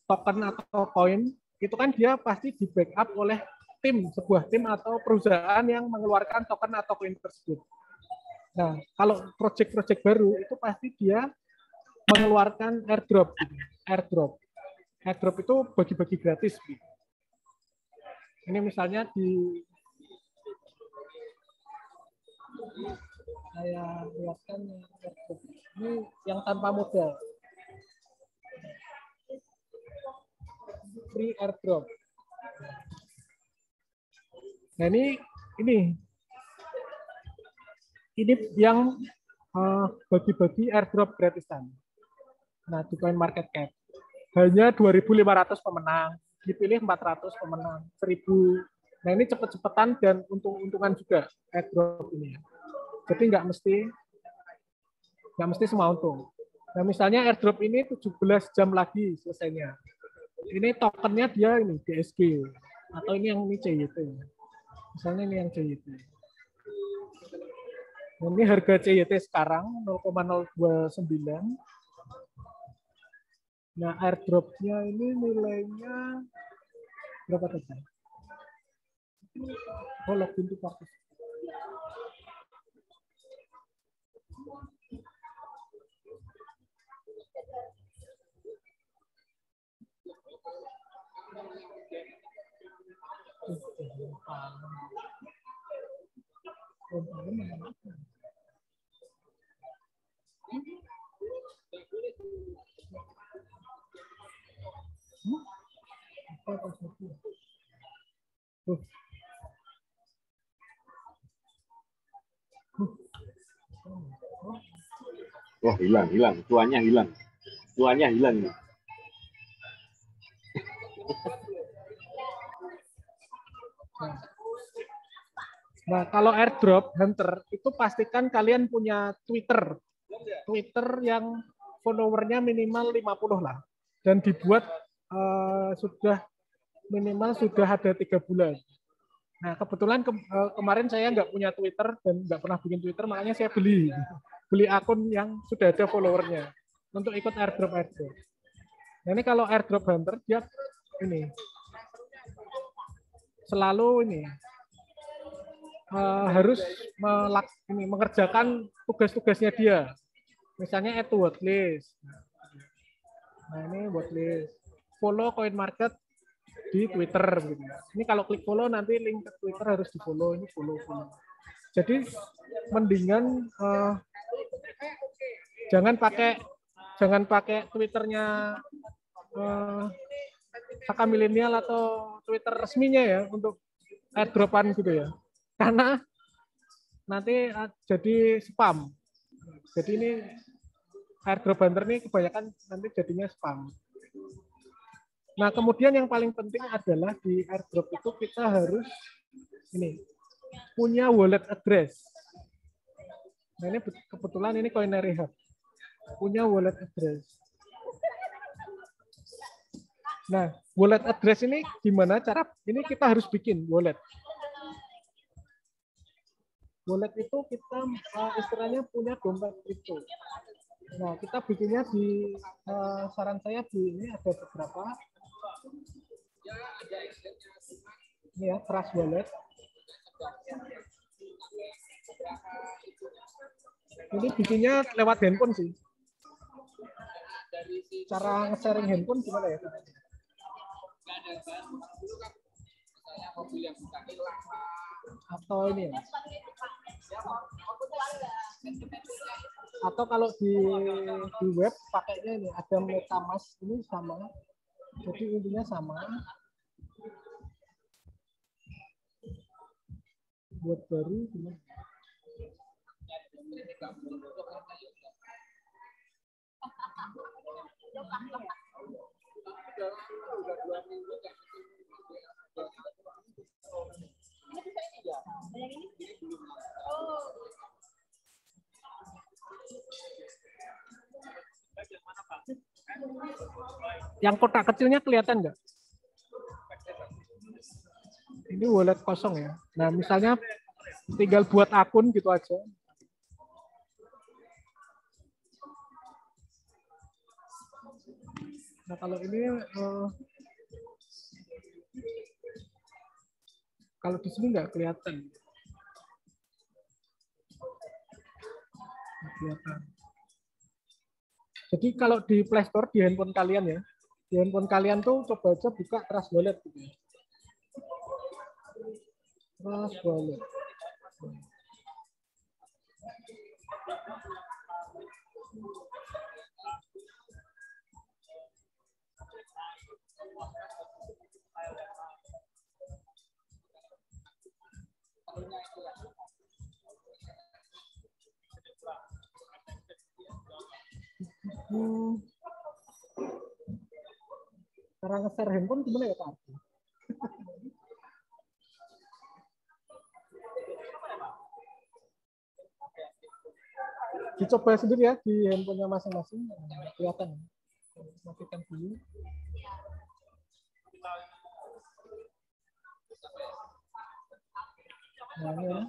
Speaker 2: token atau koin itu kan dia pasti di backup oleh sebuah tim atau perusahaan yang mengeluarkan token atau koin tersebut. Nah, kalau project-project baru itu pasti dia mengeluarkan airdrop. Airdrop itu bagi-bagi gratis. Ini misalnya saya lihatkan ini yang tanpa modal. Free airdrop. Nah, ini yang bagi-bagi airdrop gratisan. Nah, di CoinMarketCap hanya 2.500 pemenang, dipilih 400 pemenang, 1.000. Nah, ini cepet-cepetan dan untung-untungan juga airdrop ini. Jadi nggak mesti semua untung. Nah, misalnya airdrop ini 17 jam lagi selesainya. Ini tokennya dia ini DSG atau ini CYT. Misalnya ini yang CYT. Ini harga CYT sekarang 0,029. Nah, airdropnya ini nilainya berapa tadi? Oh, login to participate.
Speaker 8: Wah, hilang. Cuannya hilang. Nih.
Speaker 2: Nah, kalau airdrop hunter itu pastikan kalian punya Twitter yang followernya minimal 50 lah, dan dibuat sudah ada 3 bulan. Nah, kebetulan kemarin saya nggak punya Twitter dan nggak pernah bikin Twitter, makanya saya beli akun yang sudah ada followernya untuk ikut airdrop. Nah, ini kalau airdrop hunter dia ini selalu harus mengerjakan tugas-tugasnya dia. Misalnya add to watchlist. Nah, ini watchlist. Follow CoinMarket di Twitter gitu. Ini kalau klik follow nanti link ke Twitter harus di-follow, ini follow. Jadi mendingan jangan pakai Twitternya Saka Milenial atau Twitter resminya ya untuk airdropan gitu ya. Karena nanti jadi spam. Jadi ini airdrop hunter ini kebanyakan nanti jadinya spam. Nah, kemudian yang paling penting adalah di airdrop itu kita harus punya wallet address. Nah, ini kebetulan ini Coinary Hub punya wallet address. Nah, wallet address ini gimana cara? Ini kita harus bikin wallet. Wallet itu kita istilahnya punya dompet kripto. Nah, kita bikinnya saran saya ini ada beberapa. Ini ya, Trust Wallet. Ini bikinnya lewat handphone sih. Cara nge-sharing handphone gimana ya? Atau ini ya. Atau kalau di web pakainya ini ada MetaMask, ini sama. Jadi intinya sama. Buat baru gimana? Yang kotak kecilnya kelihatan nggak? Ini wallet kosong ya. Nah, misalnya tinggal buat akun gitu aja. Nah, kalau ini kalau di sini nggak kelihatan. Nggak kelihatan. Jadi kalau di Play Store di handphone kalian ya, di handphone kalian tuh coba aja buka Trust Wallet gitu. Trust Wallet. Cara nge-share handphone gimana ya Pak? Dicoba sendiri ya di handphonenya masing-masing. Kelihatan. Matikan dulu. Nah, ini ya.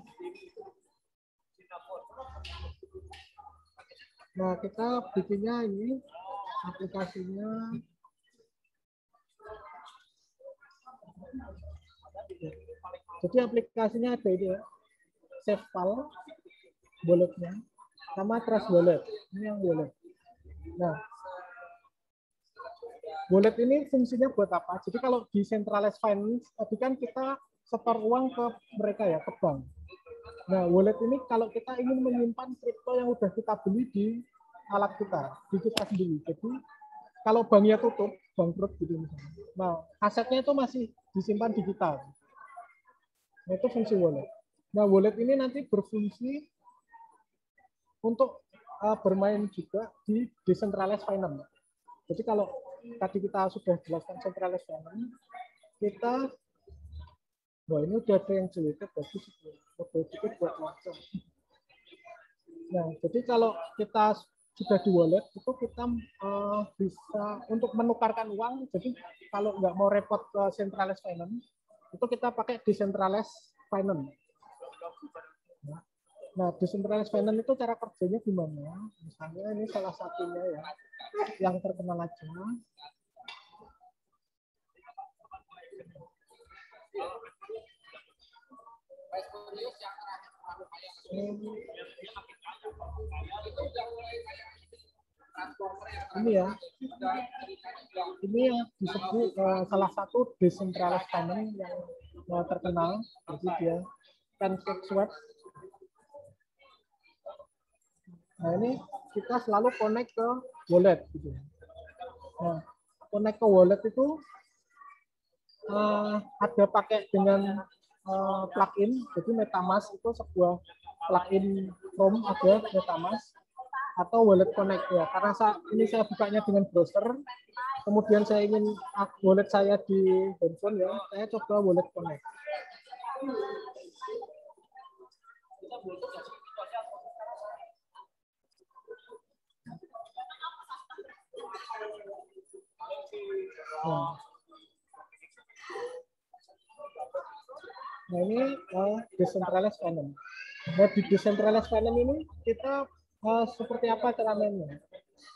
Speaker 2: Nah, kita bikinnya ini aplikasinya. Jadi aplikasinya ada ini ya. Save file, walletnya, sama Trust Wallet. Ini yang wallet. Nah, wallet ini fungsinya buat apa? Jadi kalau di centralized finance, tadi kan kita setor uang ke mereka ya, ke bank. Nah, wallet ini kalau kita ingin menyimpan kripto yang udah kita beli di alat kita, di kita sendiri. Jadi kalau banknya tutup, bangkrut gitu misalnya. Nah, asetnya itu masih disimpan digital. Nah, itu fungsi wallet. Nah, wallet ini nanti berfungsi untuk bermain juga di decentralized finance. Jadi kalau tadi kita sudah jelaskan centralized finance, kita, wah ini udah ada yang jelek, bagus itu. Sedikit buat langsung. Nah, jadi kalau kita sudah di wallet, itu kita bisa untuk menukarkan uang. Jadi kalau nggak mau repot ke centralized finance, itu kita pakai decentralized finance. Nah, decentralized finance itu cara kerjanya gimana? Misalnya ini salah satunya ya, yang terkenal aja. Ini ya, ini yang disebut salah satu decentralized finance yang terkenal. Jadi dia PancakeSwap. Nah, ini kita selalu connect ke wallet gitu. Nah, connect ke wallet itu ada pakai dengan plugin. Jadi MetaMask itu sebuah plugin Chrome, ada MetaMask atau Wallet Connect ya. Karena ini saya bukanya dengan browser, kemudian saya ingin wallet saya di handphone ya, saya coba Wallet Connect. Nah ini decentralized finance. Nah di decentralized finance ini kita seperti apa cara mainnya?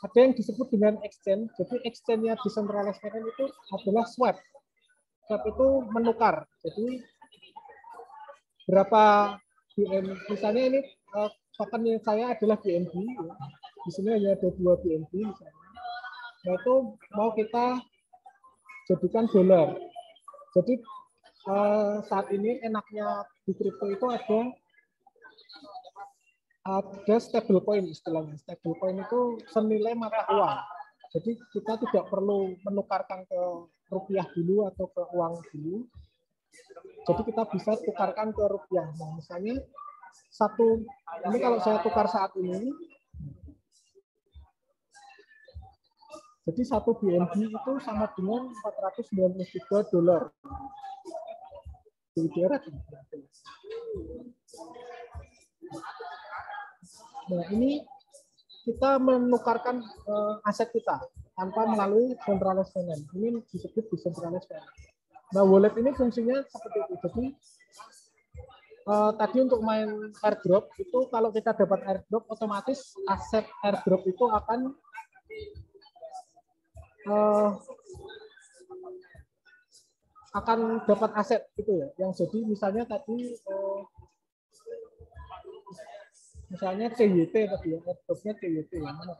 Speaker 2: Ada yang disebut dengan exchange. Jadi exchange-nya decentralized finance itu adalah swap. Swap itu menukar. Jadi berapa BNB, misalnya ini token saya adalah BNB. Ya. Di sini hanya ada 2 BNB misalnya. Nah itu mau kita jadikan dolar. Jadi saat ini enaknya di kripto itu ada stablecoin istilahnya. Stablecoin itu senilai mata uang. Jadi kita tidak perlu menukarkan ke rupiah dulu atau ke uang dulu. Jadi kita bisa tukarkan ke rupiah. Nah, misalnya ini kalau saya tukar saat ini, jadi 1 BNB itu sama dengan 493 dolar. Nah ini kita menukarkan aset kita tanpa melalui centralized finance. Ini disebut decentralized finance. Nah, wallet ini fungsinya seperti itu. Jadi tadi untuk main airdrop itu, kalau kita dapat airdrop, otomatis aset airdrop itu akan dapat aset gitu ya. Yang jadi misalnya tadi misalnya CYT tadi ya, airdropnya CYT ya. Mana?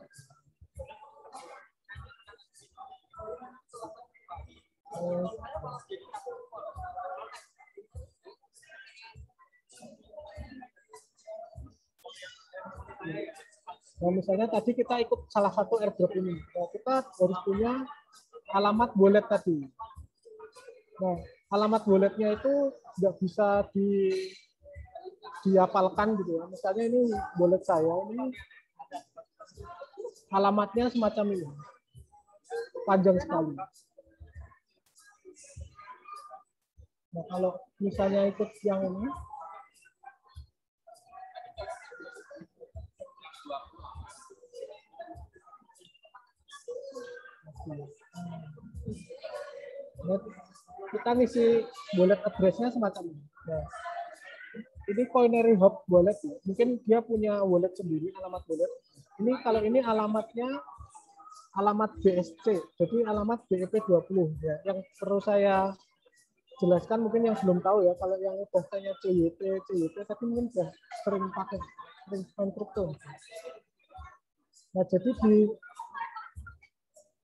Speaker 2: Nah, misalnya tadi kita ikut salah satu airdrop ini, nah, kita harus punya alamat wallet tadi. Nah, alamat walletnya itu nggak bisa dihafalkan gitu ya. Misalnya ini wallet saya, ini alamatnya semacam ini, panjang sekali. Nah, kalau misalnya ikut yang ini, kita ngisi wallet address-nya semacam ini. Nah, ini Coinery Hub wallet ya. Mungkin dia punya wallet sendiri, alamat wallet. Ini kalau ini alamatnya alamat BSC, jadi alamat BEP20 ya. Yang perlu saya jelaskan mungkin yang belum tahu ya, kalau yang udah tanya CYT tapi mungkin sudah sering pakai, sering main kripto. Nah, jadi di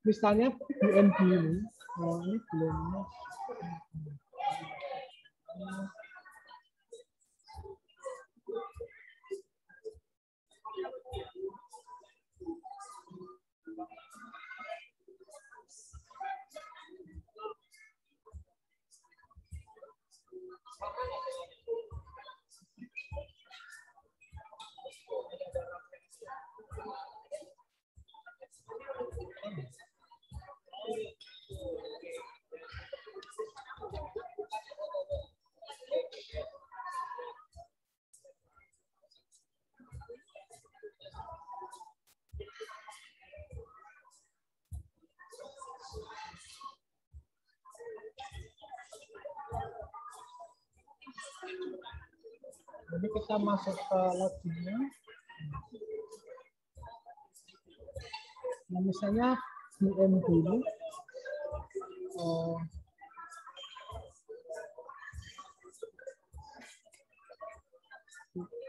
Speaker 2: misalnya BNB ini, ini belum. Jadi kita masuk ke loginnya. Nah, misalnya BNB ini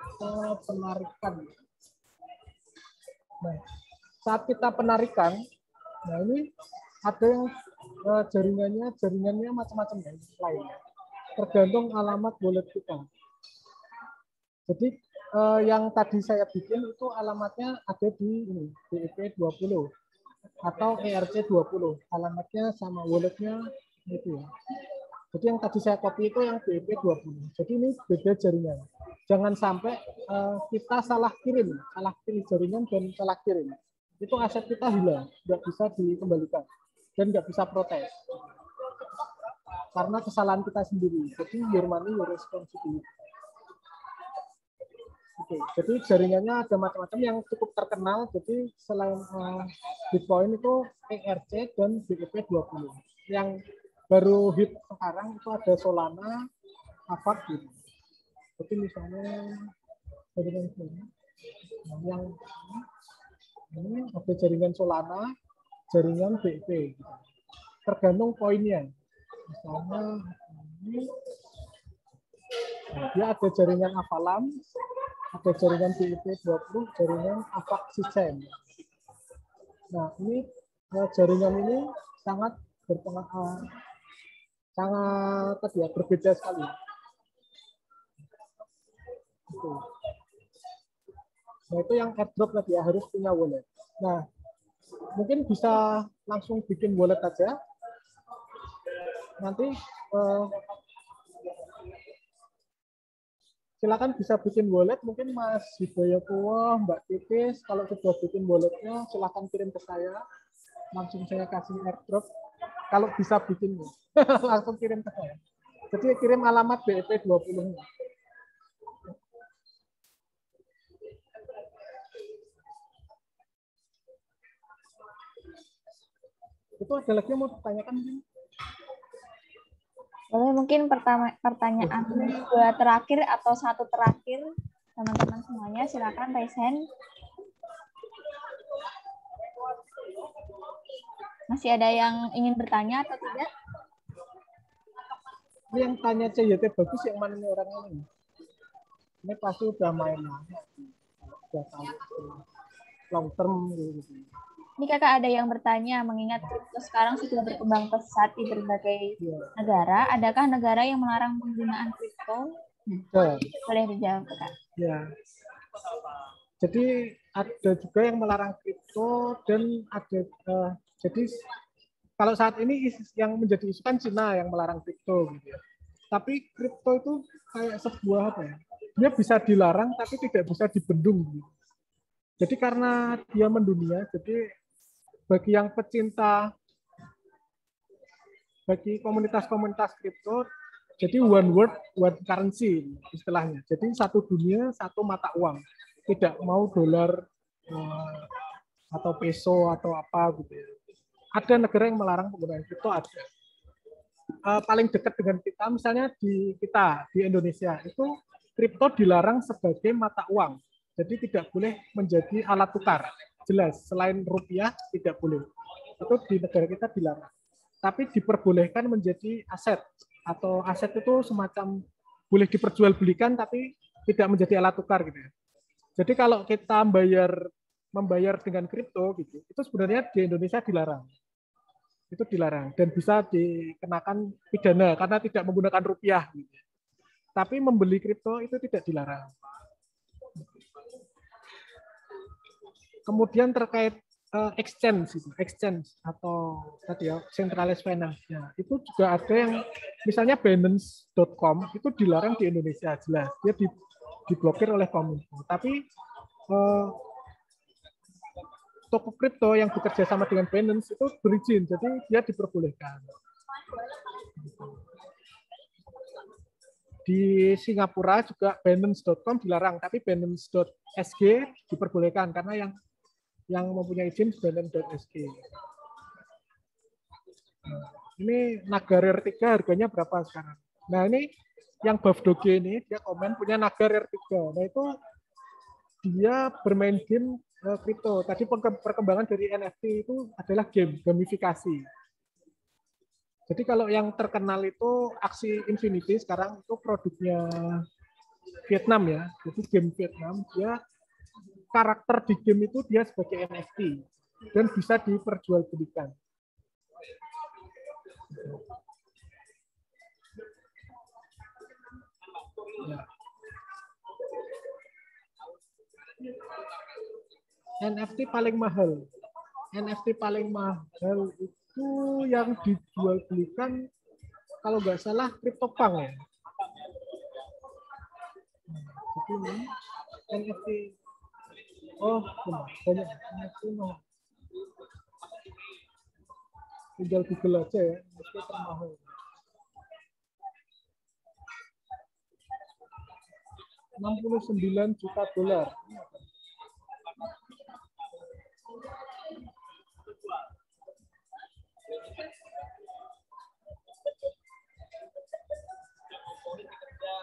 Speaker 2: kita penarikan. Nah, saat kita penarikan, nah ini ada yang jaringannya macam-macam ya, lain. Tergantung alamat wallet kita. Jadi yang tadi saya bikin itu alamatnya ada di ini, BEP20 atau ERC20. Alamatnya sama walletnya itu ya. Jadi yang tadi saya copy itu yang BEP20. Jadi ini beda jaringan. Jangan sampai kita salah pilih jaringan dan salah kirim. Itu aset kita hilang, nggak bisa dikembalikan dan nggak bisa protes. Karena kesalahan kita sendiri. Jadi your money, your responsibility. Oke, jadi jaringannya ada macam-macam yang cukup terkenal. Jadi selain Bitcoin itu ERC dan BEP20. Yang baru hit sekarang itu ada Solana, Avax gitu. Jadi misalnya jaringan ini, yang ini ada jaringan Solana, jaringan BEP. Gitu. Tergantung koinnya. Misalnya ini, dia ada jaringan Avalanche, ada jaringan BEP20, jaringan Avax System. Nah, ini jaringan ini sangat berbeda sekali. Itu. Nah, itu yang airdrop tadi ya, harus punya wallet. Nah, mungkin bisa langsung bikin wallet aja. Nanti silakan bisa bikin wallet, mungkin Mas Hidayatua, Mbak Titis, kalau sudah bikin walletnya silakan kirim ke saya, langsung saya kasih airdrop. Kalau bisa bikin langsung kirim ke saya. Jadi kirim alamat BEP20. Itu ada lagi yang mau ditanyakan mungkin?
Speaker 1: Boleh mungkin pertanyaan dua terakhir atau satu terakhir, teman-teman semuanya silakan raise hand. Masih ada yang ingin bertanya atau tidak?
Speaker 2: Ini yang tanya CYT bagus yang mana nih orangnya ini? Ini pasti udah main, udah tahu long term gitu.
Speaker 1: Ini kakak ada yang bertanya, mengingat kripto sekarang sudah berkembang pesat di berbagai negara, adakah negara yang melarang penggunaan kripto? Boleh dijawab kak.
Speaker 2: Ya. Jadi ada juga yang melarang kripto dan ada jadi kalau saat ini yang menjadi isu kan Cina yang melarang kripto gitu ya. Tapi kripto itu kayak sebuah apa ya? Dia bisa dilarang tapi tidak bisa dibendung gitu. Jadi karena dia mendunia, jadi bagi yang pecinta, bagi komunitas-komunitas kripto, jadi one world, one currency istilahnya. Jadi satu dunia, satu mata uang. Tidak mau dolar atau peso atau apa gitu ya. Ada negara yang melarang penggunaan kripto, ada. Paling dekat dengan kita, misalnya di Indonesia, itu kripto dilarang sebagai mata uang. Jadi tidak boleh menjadi alat tukar. Jelas, selain rupiah tidak boleh. Itu di negara kita dilarang. Tapi diperbolehkan menjadi aset. Atau aset itu semacam boleh diperjualbelikan tapi tidak menjadi alat tukar gitu ya. Jadi kalau kita membayar dengan kripto gitu, itu sebenarnya di Indonesia dilarang. Itu dilarang dan bisa dikenakan pidana karena tidak menggunakan rupiah gitu. Tapi membeli kripto itu tidak dilarang. Kemudian terkait exchange atau tadi ya centralized finance, ya, itu juga ada yang misalnya Binance.com itu dilarang di Indonesia jelas, dia diblokir oleh Kominfo. Tapi toko kripto yang bekerja sama dengan Binance itu berizin, jadi dia diperbolehkan. Di Singapura juga Binance.com dilarang, tapi Binance.sg diperbolehkan karena yang mempunyai izin Binance.sg. Ini Naga Rare 3 harganya berapa sekarang? Nah ini yang Buff Doge ini dia komen punya Naga Rare 3. Nah itu dia bermain game kripto. Tadi perkembangan dari NFT itu adalah gamifikasi. Jadi kalau yang terkenal itu Axie Infinity sekarang itu produknya Vietnam ya. Jadi game Vietnam dia karakter di game itu dia sebagai NFT dan bisa diperjualbelikan. Ya. NFT paling mahal. NFT paling mahal itu yang dijualbelikan kalau nggak salah CryptoPunk ya. Jadi ini NFT. Oh, banyak NFT mahal. Tinggal Google aja ya, NFT termahal. $69 juta.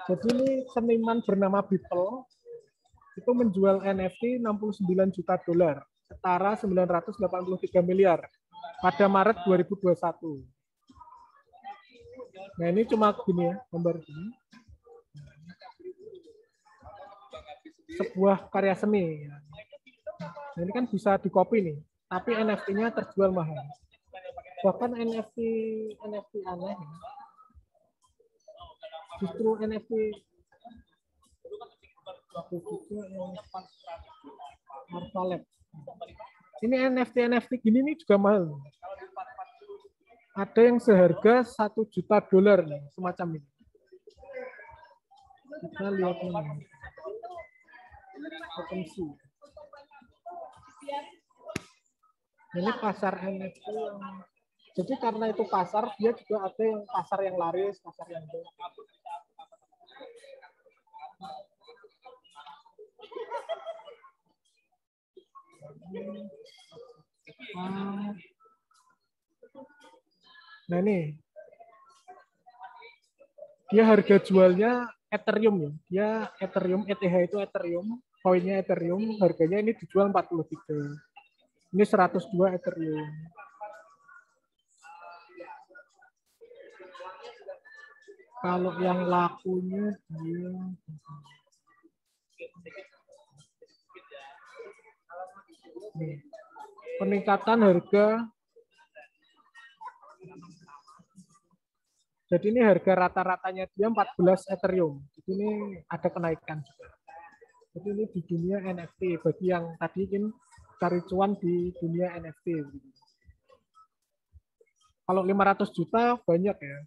Speaker 2: Jadi ini seniman bernama Beeple itu menjual NFT $69 juta, setara 983 miliar pada Maret 2021. Nah ini cuma gini ya, gambar ini. Sebuah karya seni. Nah, ini kan bisa di-copy nih, tapi NFT-nya terjual mahal. Bahkan NFT aneh. Justru NFT Marvalet. Ini NFT gini nih juga mahal. Ada yang seharga $1 juta nih, semacam ini. Kita lihat ini. OpenSea. Ini pasar NFT yang jadi karena itu pasar, dia juga ada yang pasar yang laris, pasar yang enggak. Nah ini, dia harga jualnya Ethereum ya. Dia Ethereum, ETH itu Ethereum, koinnya Ethereum, harganya ini dijual 43. Ini 102 Ethereum. Kalau yang lakunya dia nih, peningkatan harga. Jadi ini harga rata-ratanya dia 14 Ethereum. Jadi ini ada kenaikan juga. Jadi ini di dunia NFT bagi yang tadi ingin cari cuan di dunia NFT. Kalau 500 juta banyak ya.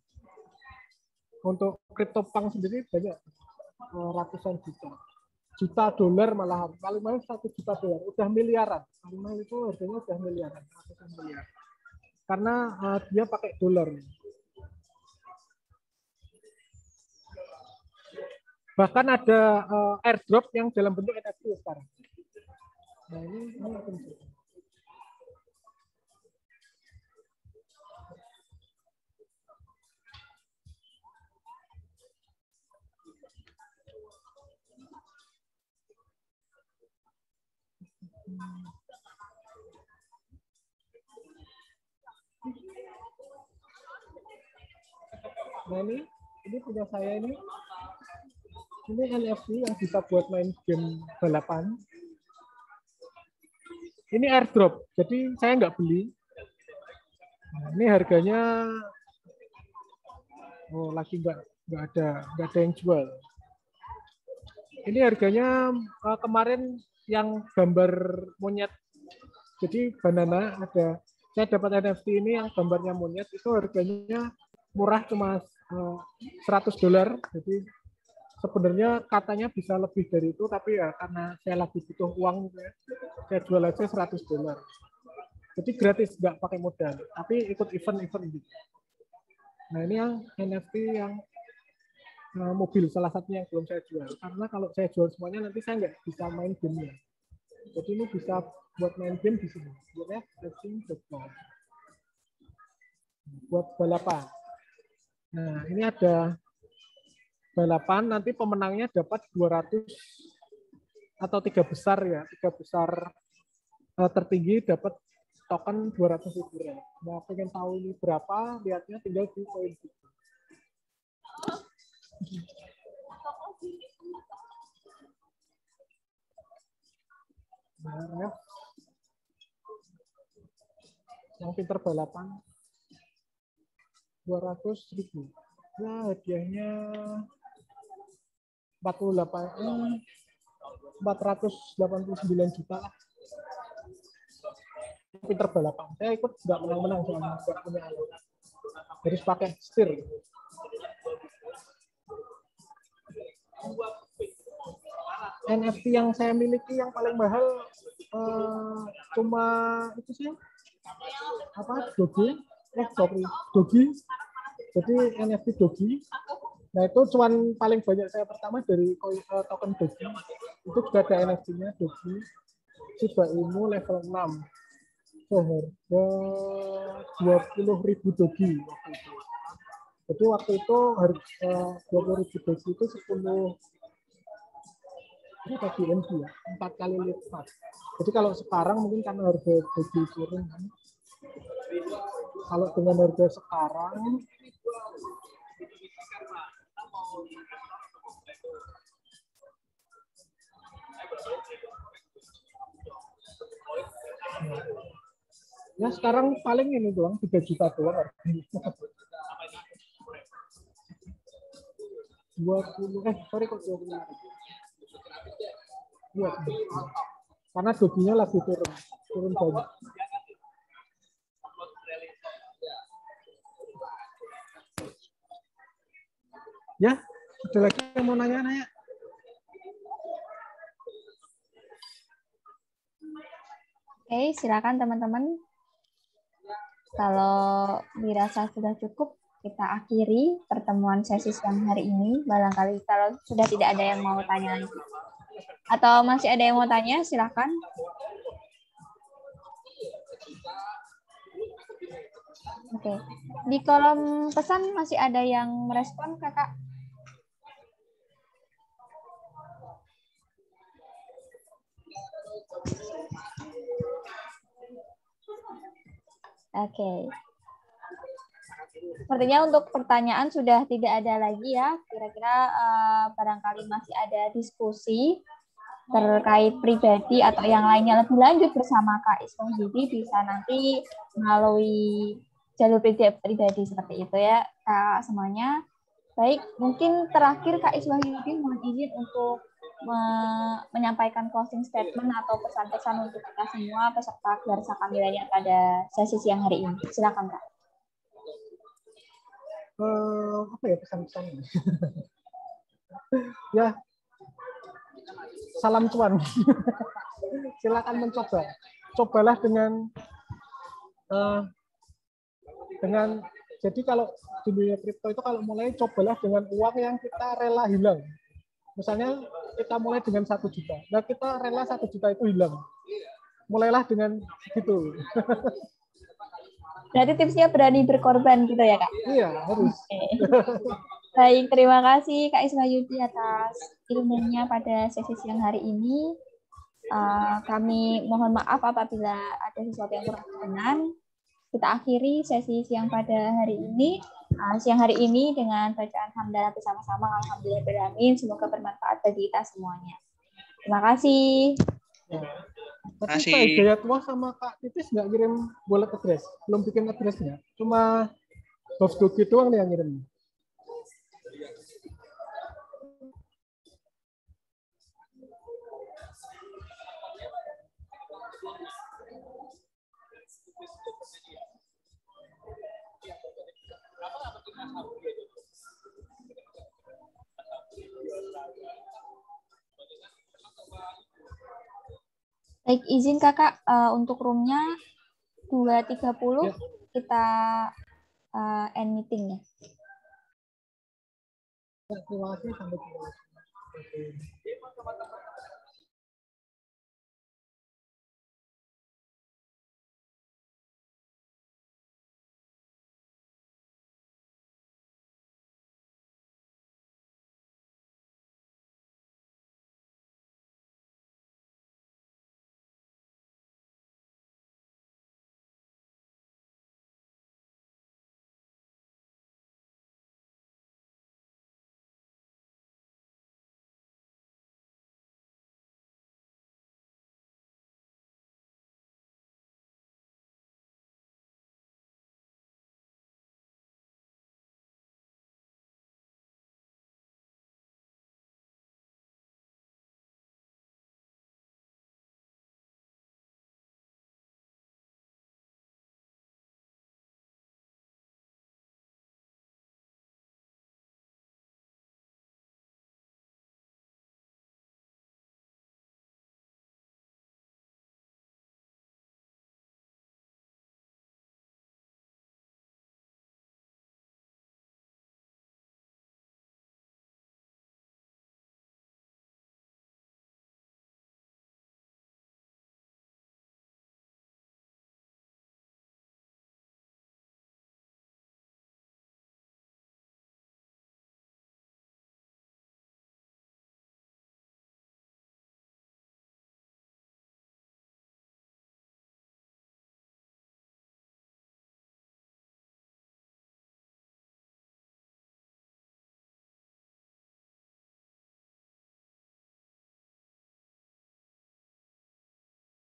Speaker 2: Untuk CryptoPunk sendiri banyak, ratusan juta dolar malahan. Paling mahal 1 juta dolar, udah miliaran. Paling mahal itu harganya udah miliaran, ratusan miliar. Karena dia pakai dolar. Bahkan ada airdrop yang dalam bentuk NFT sekarang. Nah ini akan bisa. Nah ini punya saya ini. Ini NFT yang bisa buat main game balapan. Ini airdrop, jadi saya nggak beli. Nah, ini harganya, oh lagi nggak ada yang jual. Ini harganya kemarin yang gambar monyet, jadi banana ada. Saya dapat NFT ini yang gambarnya monyet itu harganya murah, cuma $100. Jadi sebenarnya katanya bisa lebih dari itu, tapi ya karena saya lagi butuh uang, saya jual aja $100. Jadi gratis, nggak pakai modal, tapi ikut event-event gitu. Nah ini yang NFT yang mobil, salah satunya yang belum saya jual. Karena kalau saya jual semuanya nanti saya nggak bisa main gamenya. Jadi ini bisa buat main game di sini. Buat balapan. Nah ini ada balapan, nanti pemenangnya dapat 200 atau 3 besar ya, 3 besar tertinggi dapat token 200.000 rand. Nah, pengen tahu ini berapa, lihatnya tinggal di koin. Nah, ya. Yang pinter balapan 200.000. Nah, hadiahnya 489 juta lah. Pinter balapan. Saya ikut nggak menang-menang soalnya nggak punya alat. Harus pakai setir. NFT yang saya miliki yang paling mahal cuma itu sih Dogi. Jadi NFT Dogi. Nah itu cuan paling banyak saya pertama dari token Dogi. Itu sudah ada NFT-nya Dogi. Shiba Inu level 6. Seharga 20.000 Dogi waktu itu. Jadi waktu itu harga 20.000 Dogi itu 10 berapa BNB ya? 4 kali lipat. Jadi kalau sekarang mungkin karena harga Dogi turun kan. Kalau dengan harga sekarang ya sekarang paling ini doang 3 juta doang harganya. 20 sorry kok 20. Iya, karena Doginya lagi turun banyak. Ya, ada lagi yang mau nanya-nanya?
Speaker 1: Oke, silakan teman-teman. Kalau dirasa sudah cukup, kita akhiri pertemuan sesi siang hari ini. Barangkali kalau sudah tidak ada yang mau tanya lagi. Atau masih ada yang mau tanya, silakan. Oke. Di kolom pesan masih ada yang merespon, Kakak? Oke. Sepertinya untuk pertanyaan sudah tidak ada lagi ya. Kira-kira barangkali masih ada diskusi terkait pribadi atau yang lainnya lebih lanjut bersama Kak Isma Yudi, bisa nanti melalui jalur pribadi seperti itu ya Kak semuanya. Baik, mungkin terakhir Kak Isma Yudi mohon izin untuk menyampaikan closing statement atau pesan-pesan untuk kita semua peserta gelar Saka Milenial pada sesi siang hari ini. Silakan Kak.
Speaker 2: Apa ya pesan-pesannya? Ya, salam cuan. Silakan mencoba. Cobalah dengan jadi kalau di dunia kripto itu kalau mulai cobalah dengan uang yang kita rela hilang. Misalnya kita mulai dengan 1 juta. Nah, kita rela 1 juta itu hilang. Mulailah dengan gitu.
Speaker 1: Berarti tipsnya berani berkorban gitu ya Kak?
Speaker 2: Iya, harus.
Speaker 1: Baik, terima kasih Kak Isma Yudi atas ilmunya pada sesi siang hari ini. Kami mohon maaf apabila ada sesuatu yang kurang berkenan. Kita akhiri sesi siang pada hari ini. Siang hari ini dengan bacaan hamdalah bersama-sama. Alhamdulillahirrahmanirrahim. Semoga bermanfaat bagi kita semuanya. Terima kasih.
Speaker 2: Tapi Kak Hidayatullah sama Kak Titis nggak kirim wallet address, belum bikin addressnya, cuma Bofdogi doang nih yang ngirim.
Speaker 1: Baik, izin Kakak untuk roomnya 2.30 kita end meeting ya.
Speaker 2: Terima kasih, sampai jumpa.